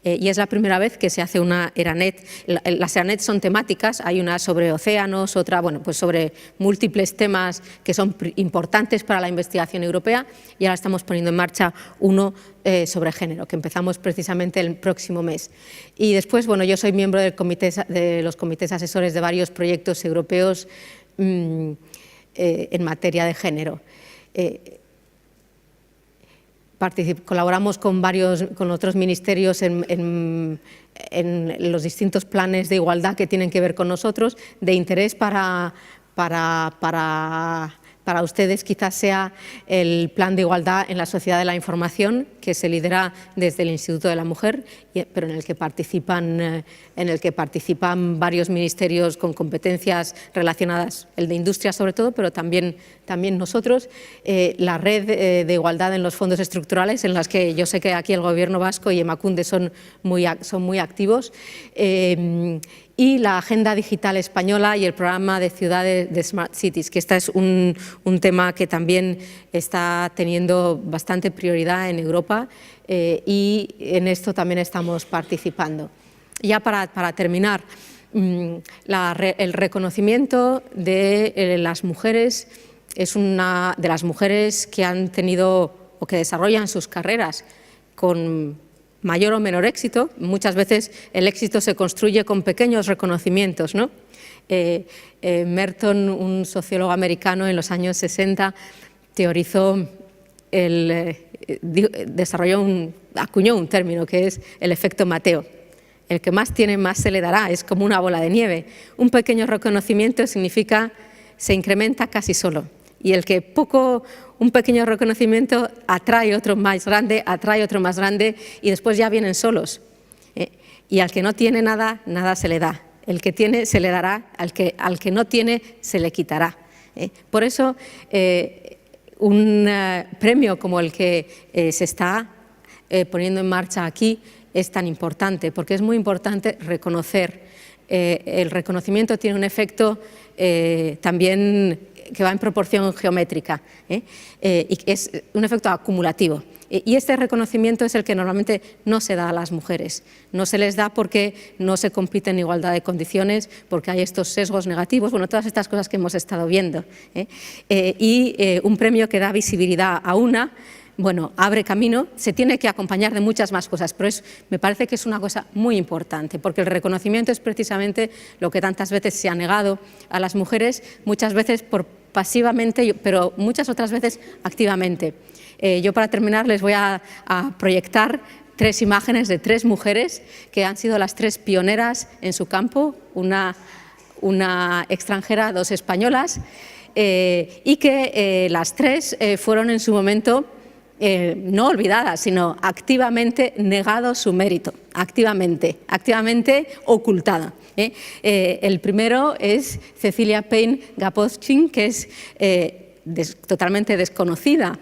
Y es la primera vez que se hace una ERANET. Las ERANET son temáticas, hay una sobre océanos, otra pues sobre múltiples temas que son importantes para la investigación europea, y ahora estamos poniendo en marcha uno sobre género, que empezamos precisamente el próximo mes. Y después, bueno, yo soy miembro de los comités asesores de varios proyectos europeos en materia de género. Colaboramos con otros ministerios en los distintos planes de igualdad que tienen que ver con nosotros. De interés para ustedes quizás sea el plan de igualdad en la sociedad de la información, que se lidera desde el Instituto de la Mujer, pero en el que participan varios ministerios con competencias relacionadas, el de industria sobre todo, pero también nosotros, la red de igualdad en los fondos estructurales, en las que yo sé que aquí el Gobierno vasco y Emakunde son muy activos, y la Agenda Digital Española y el programa de ciudades de Smart Cities, que este es un tema que también está teniendo bastante prioridad en Europa, y en esto también estamos participando. Ya para terminar, el reconocimiento de las mujeres es una de las mujeres que han tenido o que desarrollan sus carreras con mayor o menor éxito. Muchas veces el éxito se construye con pequeños reconocimientos, ¿no? Merton, un sociólogo americano en los años 60, teorizó acuñó un término que es el efecto Mateo. El que más tiene, más se le dará, es como una bola de nieve. Un pequeño reconocimiento significa se incrementa casi solo. Y el que un pequeño reconocimiento atrae otro más grande, y después ya vienen solos. Y al que no tiene nada, nada se le da. El que tiene se le dará, al que no tiene se le quitará. Por eso, un premio como el que se está poniendo en marcha aquí es tan importante, porque es muy importante reconocer. El reconocimiento tiene un efecto también que va en proporción geométrica, y es un efecto acumulativo. Y este reconocimiento es el que normalmente no se da a las mujeres. No se les da porque no se compite en igualdad de condiciones, porque hay estos sesgos negativos, bueno, todas estas cosas que hemos estado viendo. Y un premio que da visibilidad a una, bueno, abre camino, se tiene que acompañar de muchas más cosas, pero me parece que es una cosa muy importante, porque el reconocimiento es precisamente lo que tantas veces se ha negado a las mujeres, muchas veces pasivamente, pero muchas otras veces activamente. Yo, para terminar, les voy a proyectar 3 imágenes de 3 mujeres que han sido las 3 pioneras en su campo, una extranjera, 2 españolas, y que las 3 fueron en su momento no olvidadas, sino activamente negado su mérito, activamente ocultada. El primero es Cecilia Payne Gaposchkin, que es totalmente desconocida,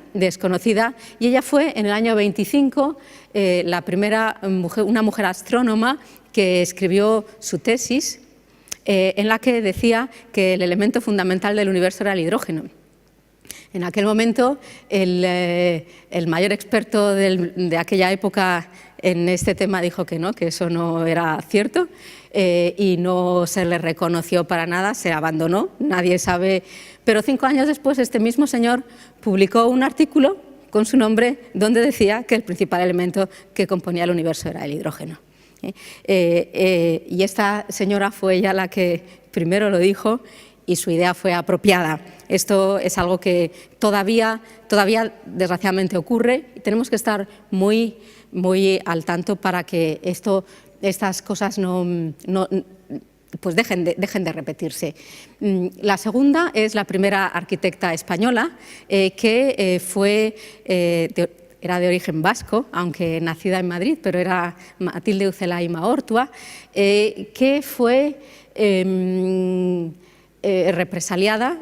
y ella fue en el año 25 la primera mujer, una mujer astrónoma que escribió su tesis en la que decía que el elemento fundamental del universo era el hidrógeno. En aquel momento, el mayor experto de aquella época en este tema dijo que no, que eso no era cierto, y no se le reconoció para nada, se abandonó, nadie sabe. Pero 5 años después, este mismo señor publicó un artículo con su nombre donde decía que el principal elemento que componía el universo era el hidrógeno. Y esta señora fue ella la que primero lo dijo, y su idea fue apropiada. Esto es algo que todavía desgraciadamente ocurre, y tenemos que estar muy al tanto para que estas cosas pues dejen de repetirse. La segunda es la primera arquitecta española que era de origen vasco, aunque nacida en Madrid, pero era Matilde Ucelaima Ortua, que fue represaliada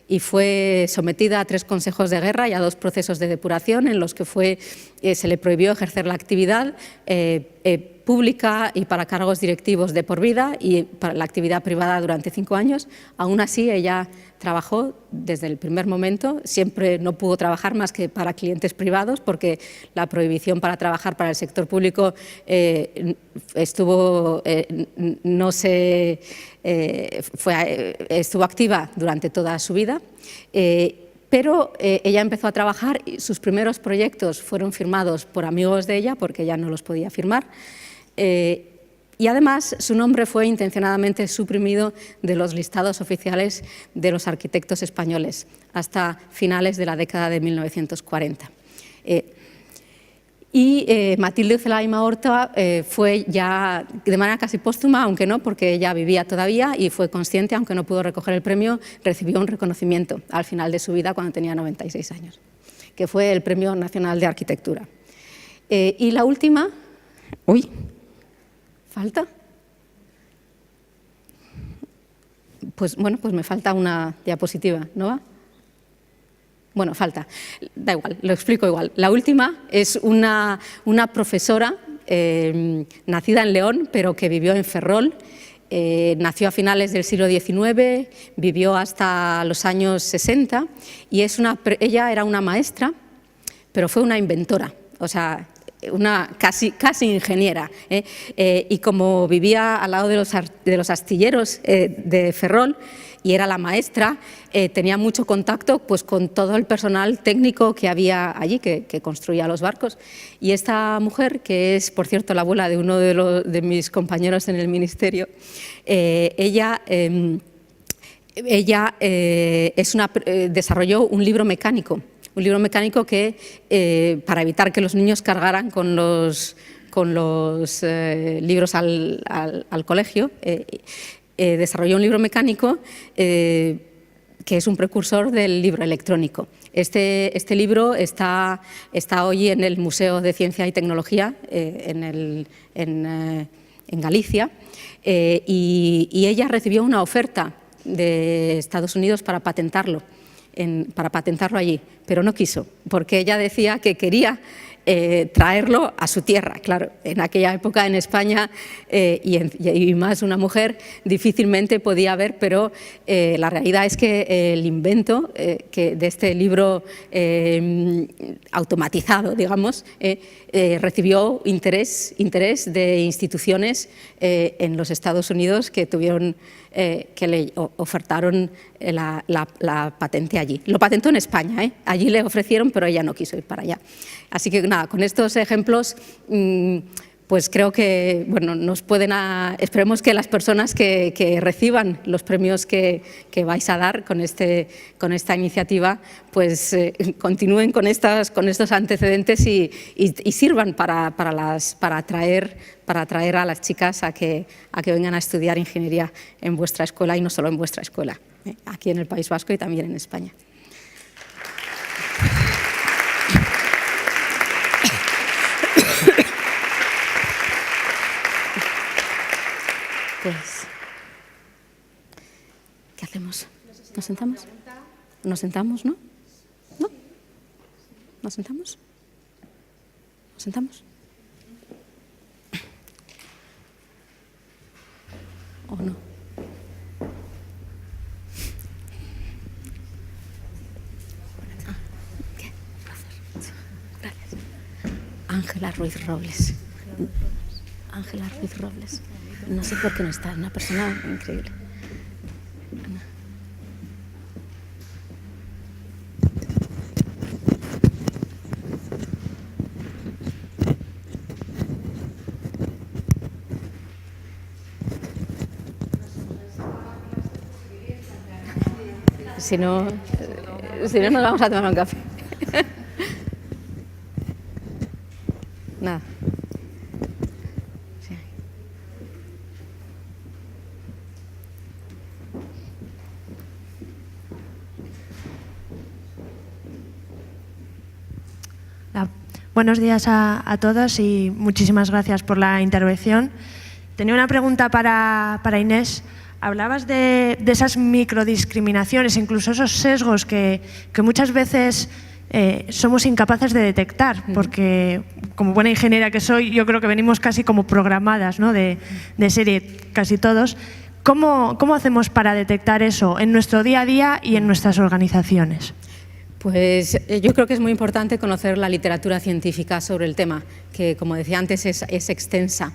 y fue sometida a 3 consejos de guerra y a 2 procesos de depuración en los que se le prohibió ejercer la actividad pública y para cargos directivos de por vida, y para la actividad privada durante 5 años. Aún así, ella trabajó desde el primer momento. Siempre no pudo trabajar más que para clientes privados, porque la prohibición para trabajar para el sector público estuvo activa durante toda su vida. Pero ella empezó a trabajar y sus primeros proyectos fueron firmados por amigos de ella, porque ella no los podía firmar. Y además su nombre fue intencionadamente suprimido de los listados oficiales de los arquitectos españoles hasta finales de la década de 1940. Matilde Ucelaima Ortua fue ya de manera casi póstuma, aunque no, porque ella vivía todavía y fue consciente, aunque no pudo recoger el premio, recibió un reconocimiento al final de su vida cuando tenía 96 años, que fue el Premio Nacional de Arquitectura. Y la última... Uy, ¿falta? Pues bueno, pues me falta una diapositiva, ¿no va? Bueno, falta, da igual, lo explico igual. La última es una profesora nacida en León, pero que vivió en Ferrol. Nació a finales del siglo XIX, vivió hasta los años 60, y ella era una maestra, pero fue una inventora, o sea, casi ingeniera, y como vivía al lado de los astilleros de Ferrol y era la maestra, tenía mucho contacto pues, con todo el personal técnico que había allí, que construía los barcos. Y esta mujer, que es, por cierto, la abuela de uno de mis compañeros en el ministerio, ella desarrolló un libro mecánico Un libro mecánico que, para evitar que los niños cargaran con los libros al colegio, desarrolló un libro mecánico que es un precursor del libro electrónico. Este libro está hoy en el Museo de Ciencia y Tecnología en Galicia, y ella recibió una oferta de Estados Unidos para patentarlo allí, pero no quiso, porque ella decía que quería traerlo a su tierra. Claro, en aquella época en España, y más una mujer, difícilmente podía haber, pero la realidad es que el invento de este libro automatizado, digamos, recibió interés de instituciones en los Estados Unidos que le ofertaron la patente allí. Lo patentó en España, allí le ofrecieron, pero ella no quiso ir para allá. Así que nada, con estos ejemplos, pues creo que esperemos que las personas que reciban los premios que vais a dar con esta iniciativa, pues continúen con estos antecedentes y sirvan para atraer a las chicas a que vengan a estudiar ingeniería en vuestra escuela, y no solo en vuestra escuela, aquí en el País Vasco y también en España. Pues, ¿qué hacemos? ¿Nos sentamos? ¿Nos sentamos, no? ¿No? ¿Nos sentamos? ¿Nos sentamos? ¿O no? ¿Qué? Gracias. Ángela Ruiz Robles. Ángela Ruiz Robles. No sé por qué no está, una persona increíble. Si no nos vamos a tomar un café. Nada. Sí. Buenos días a todos y muchísimas gracias por la intervención. Tenía una pregunta para Inés. Hablabas de esas microdiscriminaciones, incluso esos sesgos que muchas veces somos incapaces de detectar, porque como buena ingeniera que soy, yo creo que venimos casi como programadas, ¿no? de serie, casi todos. ¿Cómo hacemos para detectar eso en nuestro día a día y en nuestras organizaciones? Pues yo creo que es muy importante conocer la literatura científica sobre el tema, que como decía antes es extensa.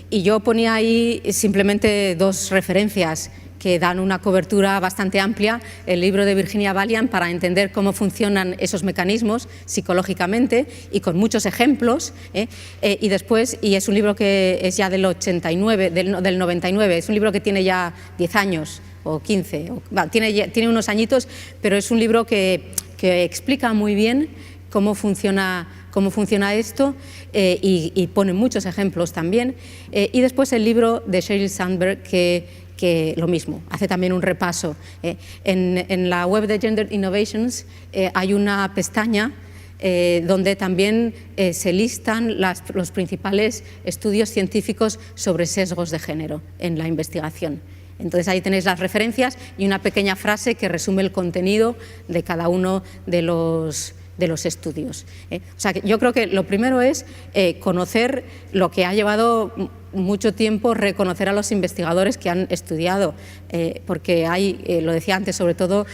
Y yo ponía ahí simplemente dos referencias que dan una cobertura bastante amplia: el libro de Virginia Valiant, para entender cómo funcionan esos mecanismos psicológicamente y con muchos ejemplos, y después, y es un libro que es ya del 99, es un libro que tiene ya 10 años o 15, tiene unos añitos, pero es un libro que explica muy bien cómo funciona esto, y pone muchos ejemplos también. Y después el libro de Sheryl Sandberg, que lo mismo, hace también un repaso. En la web de Gender Innovations hay una pestaña donde también se listan los principales estudios científicos sobre sesgos de género en la investigación. Entonces ahí tenéis las referencias y una pequeña frase que resume el contenido de cada uno de los estudios. O sea, que yo creo que lo primero es conocer lo que ha llevado mucho tiempo, reconocer a los investigadores que han estudiado, porque hay, lo decía antes, sobre todo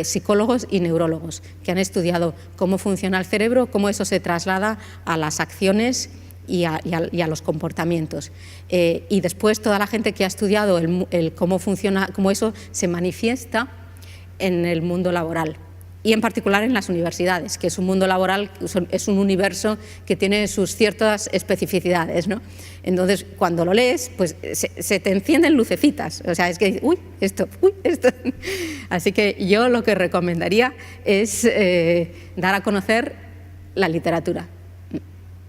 psicólogos y neurólogos que han estudiado cómo funciona el cerebro, cómo eso se traslada a las acciones y a los comportamientos. Y después toda la gente que ha estudiado cómo funciona, cómo eso se manifiesta en el mundo laboral. y en particular en las universidades, que es un mundo laboral, es un universo que tiene sus ciertas especificidades, ¿no? Entonces, cuando lo lees, pues se te encienden lucecitas, o sea, es que dices, uy, esto. Así que yo lo que recomendaría es dar a conocer la literatura.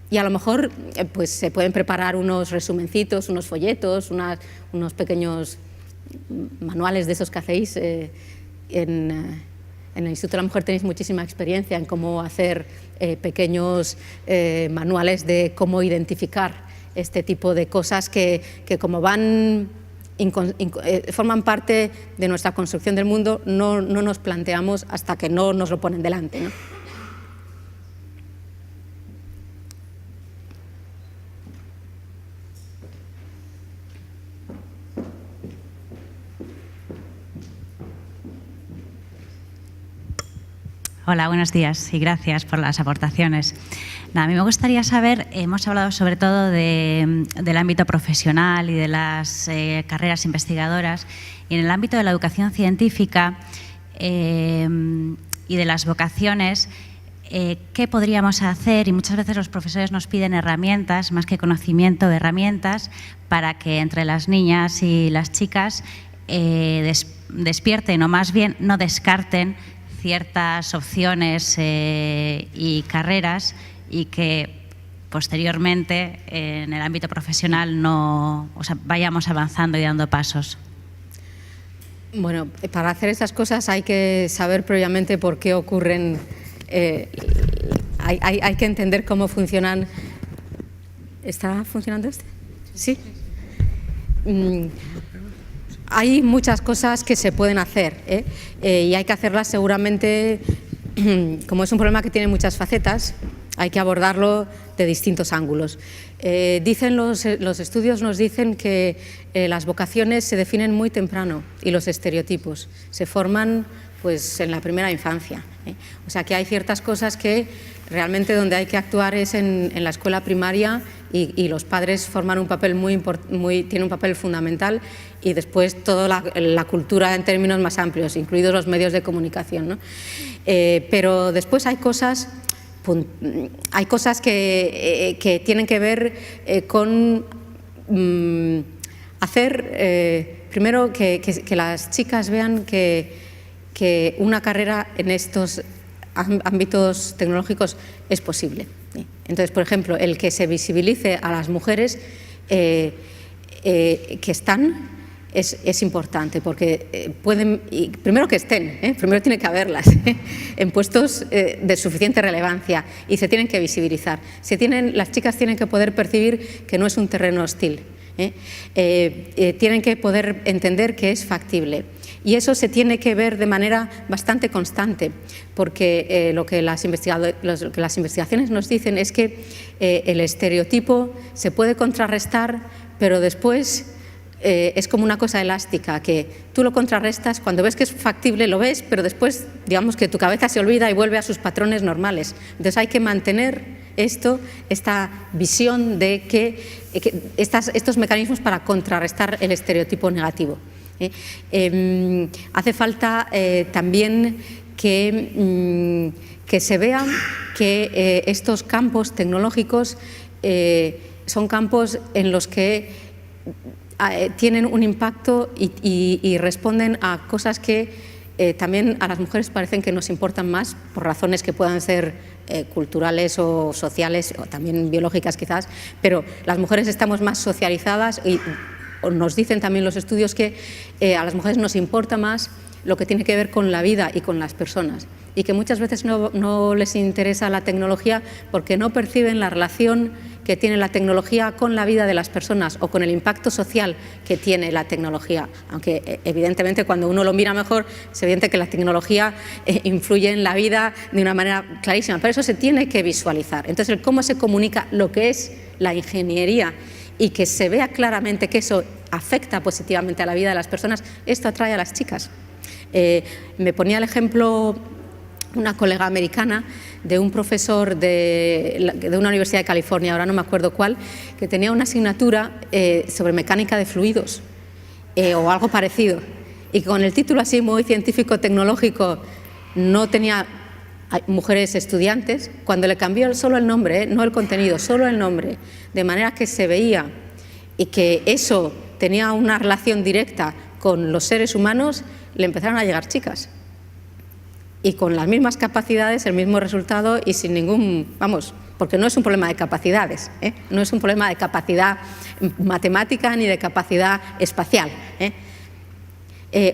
Y a lo mejor pues se pueden preparar unos resumencitos, unos folletos, unos pequeños manuales de esos que hacéis en el Instituto de la Mujer. Tenéis muchísima experiencia en cómo hacer pequeños manuales de cómo identificar este tipo de cosas que como forman parte de nuestra construcción del mundo, no nos planteamos hasta que no nos lo ponen delante, ¿no? Hola, buenos días y gracias por las aportaciones. A mí me gustaría saber, hemos hablado sobre todo del ámbito profesional y de las carreras investigadoras, y en el ámbito de la educación científica y de las vocaciones, ¿qué podríamos hacer? Y muchas veces los profesores nos piden herramientas, más que conocimiento, herramientas, para que entre las niñas y las chicas despierten, o más bien no descarten, ciertas opciones y carreras, y que posteriormente en el ámbito profesional vayamos avanzando y dando pasos. Bueno, para hacer esas cosas hay que saber previamente por qué ocurren, hay que entender cómo funcionan. ¿Está funcionando este? ¿Sí? Hay muchas cosas que se pueden hacer, y hay que hacerlas seguramente, como es un problema que tiene muchas facetas, hay que abordarlo de distintos ángulos. Dicen los estudios nos dicen que las vocaciones se definen muy temprano y los estereotipos se forman pues en la primera infancia, O sea que hay ciertas cosas que realmente donde hay que actuar es en la escuela primaria, y los padres forman un papel tienen un papel fundamental, y después toda la cultura en términos más amplios, incluidos los medios de comunicación, ¿no? Pero después hay cosas que tienen que ver con hacer, primero, que las chicas vean que una carrera en estos ámbitos tecnológicos es posible. Entonces, por ejemplo, el que se visibilice a las mujeres que están es importante, porque pueden, y primero que estén, primero tiene que haberlas en puestos de suficiente relevancia, y se tienen que visibilizar. Las chicas tienen que poder percibir que no es un terreno hostil, tienen que poder entender que es factible. Y eso se tiene que ver de manera bastante constante, porque lo que las investigaciones nos dicen es que el estereotipo se puede contrarrestar, pero después es como una cosa elástica, que tú lo contrarrestas, cuando ves que es factible lo ves, pero después digamos que tu cabeza se olvida y vuelve a sus patrones normales. Entonces hay que mantener esta visión de que estos mecanismos para contrarrestar el estereotipo negativo. Hace falta también que se vea que estos campos tecnológicos son campos en los que tienen un impacto y responden a cosas que también a las mujeres parecen que nos importan más, por razones que puedan ser culturales o sociales, o también biológicas quizás, pero las mujeres estamos más socializadas, y nos dicen también los estudios que a las mujeres nos importa más lo que tiene que ver con la vida y con las personas, y que muchas veces no les interesa la tecnología porque no perciben la relación que tiene la tecnología con la vida de las personas, o con el impacto social que tiene la tecnología, aunque evidentemente cuando uno lo mira mejor es evidente que la tecnología influye en la vida de una manera clarísima, pero eso se tiene que visualizar. Entonces, el cómo se comunica lo que es la ingeniería, y que se vea claramente que eso afecta positivamente a la vida de las personas, esto atrae a las chicas. Me ponía el ejemplo una colega americana de un profesor de una universidad de California, ahora no me acuerdo cuál, que tenía una asignatura sobre mecánica de fluidos o algo parecido, y con el título así muy científico-tecnológico no tenía mujeres estudiantes. Cuando le cambió solo el nombre, no el contenido, solo el nombre, de manera que se veía y que eso tenía una relación directa con los seres humanos, le empezaron a llegar chicas. Y con las mismas capacidades, el mismo resultado y sin ningún, vamos, porque no es un problema de capacidades, no es un problema de capacidad matemática ni de capacidad espacial.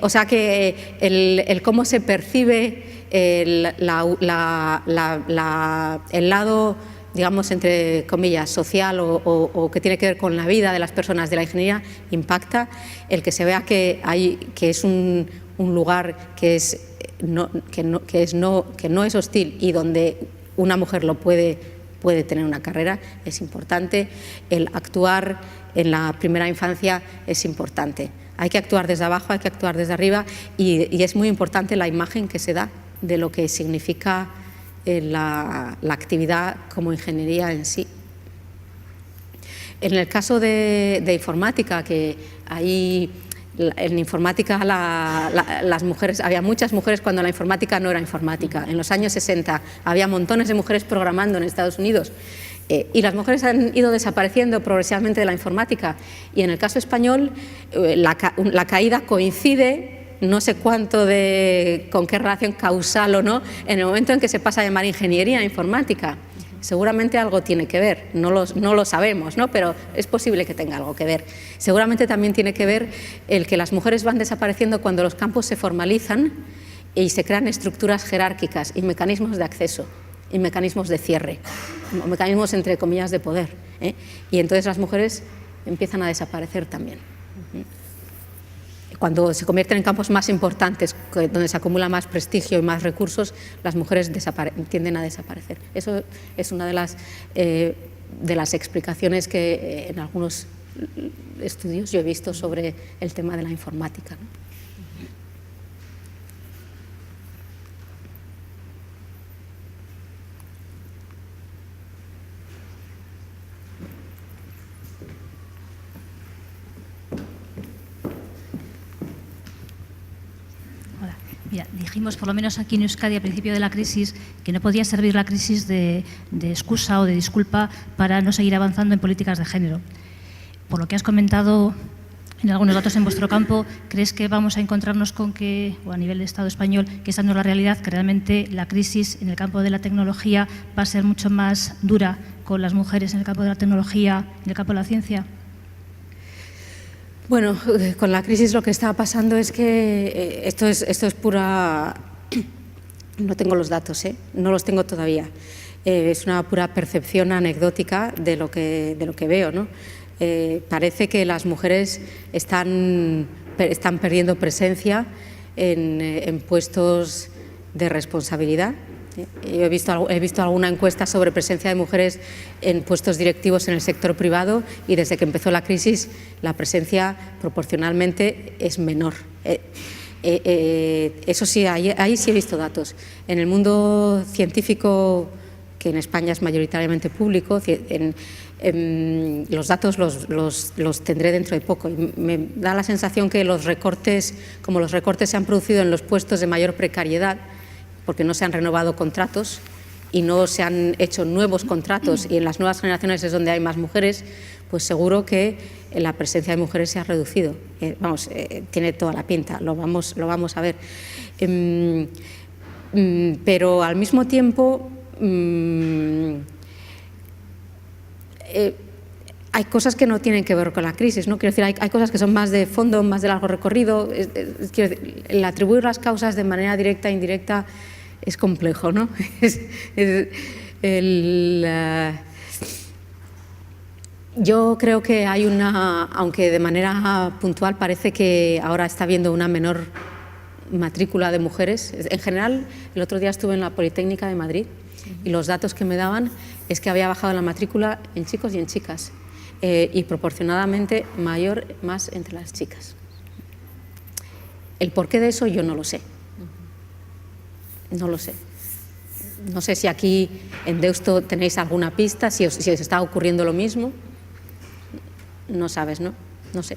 O sea que el cómo se percibe el lado, digamos, entre comillas, social o que tiene que ver con la vida de las personas de la ingeniería impacta. El que se vea que es un lugar que no es hostil y donde una mujer lo puede tener una carrera es importante. El actuar en la primera infancia es importante. Hay que actuar desde abajo, hay que actuar desde arriba y es muy importante la imagen que se da de lo que significa la actividad como ingeniería en sí. En el caso de informática, que ahí en informática las mujeres, había muchas mujeres cuando la informática no era informática. En los años 60 había montones de mujeres programando en Estados Unidos y las mujeres han ido desapareciendo progresivamente de la informática. Y en el caso español la caída coincide, no sé cuánto con qué relación causal o no, en el momento en que se pasa a llamar ingeniería informática. Seguramente algo tiene que ver, no lo sabemos, ¿no? Pero es posible que tenga algo que ver. Seguramente también tiene que ver el que las mujeres van desapareciendo cuando los campos se formalizan y se crean estructuras jerárquicas y mecanismos de acceso y mecanismos de cierre, mecanismos entre comillas de poder, y entonces las mujeres empiezan a desaparecer también. Cuando se convierten en campos más importantes, donde se acumula más prestigio y más recursos, las mujeres tienden a desaparecer. Eso es una de las explicaciones que en algunos estudios yo he visto sobre el tema de la informática, ¿no? Mira, dijimos, por lo menos aquí en Euskadi, al principio de la crisis, que no podía servir la crisis de excusa o de disculpa para no seguir avanzando en políticas de género. Por lo que has comentado en algunos datos en vuestro campo, ¿crees que vamos a encontrarnos con que, o a nivel de Estado español, que esa no es la realidad, que realmente la crisis en el campo de la tecnología va a ser mucho más dura con las mujeres en el campo de la tecnología, en el campo de la ciencia? Bueno, con la crisis lo que está pasando es que esto es pura... No tengo los datos, no los tengo todavía. Es una pura percepción anecdótica de lo que veo, ¿no? Parece que las mujeres están perdiendo presencia en puestos de responsabilidad. Yo he visto alguna encuesta sobre presencia de mujeres en puestos directivos en el sector privado y desde que empezó la crisis la presencia proporcionalmente es menor. Eso sí, ahí sí he visto datos. En el mundo científico, que en España es mayoritariamente público, los datos los tendré dentro de poco. Y me da la sensación que como los recortes se han producido en los puestos de mayor precariedad, porque no se han renovado contratos y no se han hecho nuevos contratos y en las nuevas generaciones es donde hay más mujeres, pues seguro que la presencia de mujeres se ha reducido. Tiene toda la pinta, lo vamos a ver. Pero al mismo tiempo hay cosas que no tienen que ver con la crisis, ¿no? Quiero decir, hay cosas que son más de fondo, más de largo recorrido. Quiero decir, el atribuir las causas de manera directa e indirecta es complejo, ¿no? Yo creo que hay aunque de manera puntual parece que ahora está habiendo una menor matrícula de mujeres. En general, el otro día estuve en la Politécnica de Madrid y los datos que me daban es que había bajado la matrícula en chicos y en chicas y proporcionadamente más entre las chicas. El porqué de eso yo no lo sé. No lo sé. No sé si aquí en Deusto tenéis alguna pista, si os está ocurriendo lo mismo. No sabes, ¿no? No sé.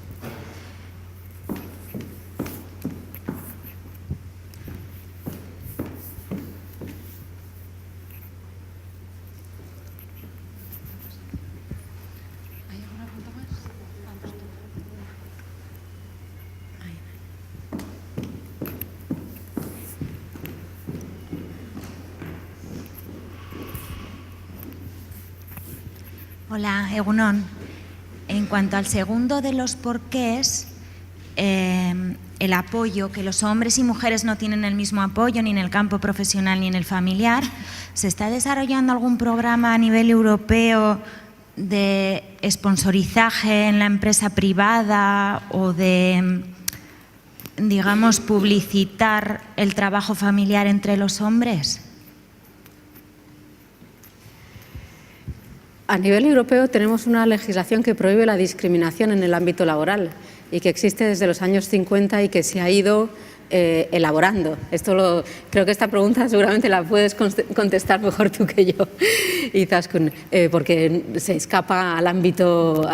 Hola, Egunon. En cuanto al segundo de los porqués, el apoyo, que los hombres y mujeres no tienen el mismo apoyo ni en el campo profesional ni en el familiar, ¿se está desarrollando algún programa a nivel europeo de sponsorizaje en la empresa privada o de, digamos, publicitar el trabajo familiar entre los hombres? A nivel europeo tenemos una legislación que prohíbe la discriminación en el ámbito laboral y que existe desde los años 50 y que se ha ido elaborando. Creo que esta pregunta seguramente la puedes contestar mejor tú que yo, Izaskun, porque se escapa al ámbito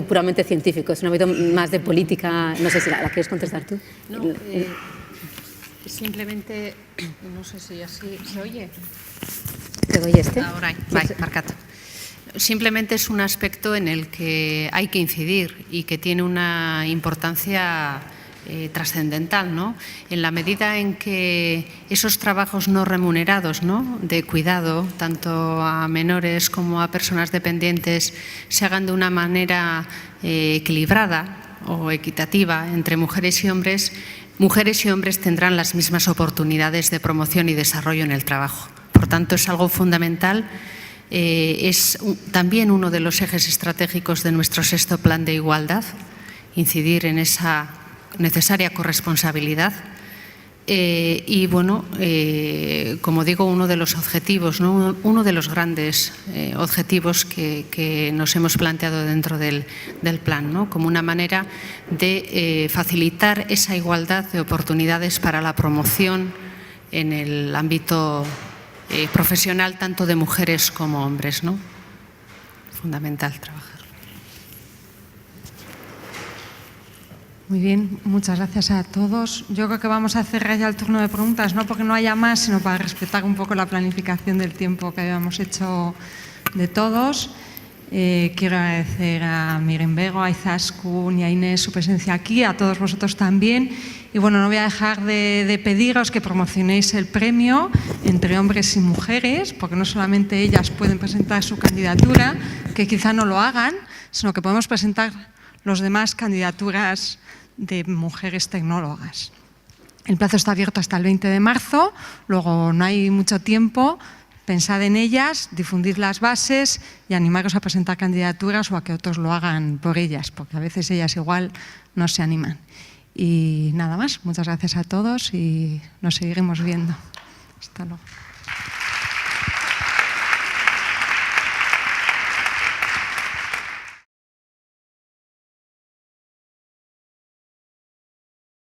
puramente científico, es un ámbito más de política. No sé si la quieres contestar tú. No, simplemente, no sé si así se oye. Te doy este. Ahora, vai, marcato. Simplemente es un aspecto en el que hay que incidir y que tiene una importancia trascendental, ¿no? En la medida en que esos trabajos no remunerados, ¿no?, de cuidado, tanto a menores como a personas dependientes, se hagan de una manera equilibrada o equitativa entre mujeres y hombres tendrán las mismas oportunidades de promoción y desarrollo en el trabajo. Por tanto, es algo fundamental. Es también uno de los ejes estratégicos de nuestro sexto plan de igualdad, incidir en esa necesaria corresponsabilidad. Y bueno, como digo, uno de los objetivos, ¿no?, uno de los grandes objetivos que nos hemos planteado dentro del plan, ¿no?, como una manera de facilitar esa igualdad de oportunidades para la promoción en el ámbito profesional tanto de mujeres como hombres, ¿no? Fundamental trabajar. Muy bien, muchas gracias a todos. Yo creo que vamos a cerrar ya el turno de preguntas, no porque no haya más, sino para respetar un poco la planificación del tiempo que habíamos hecho de todos. Quiero agradecer a Miren Bego, a Izaskun y a Inés su presencia aquí, a todos vosotros también. Y bueno, no voy a dejar de pediros que promocionéis el premio entre hombres y mujeres, porque no solamente ellas pueden presentar su candidatura, que quizá no lo hagan, sino que podemos presentar los demás candidaturas de mujeres tecnólogas. El plazo está abierto hasta el 20 de marzo, luego no hay mucho tiempo. Pensad en ellas, difundid las bases y animaros a presentar candidaturas o a que otros lo hagan por ellas, porque a veces ellas igual no se animan. Y nada más, muchas gracias a todos y nos seguiremos viendo. Hasta luego.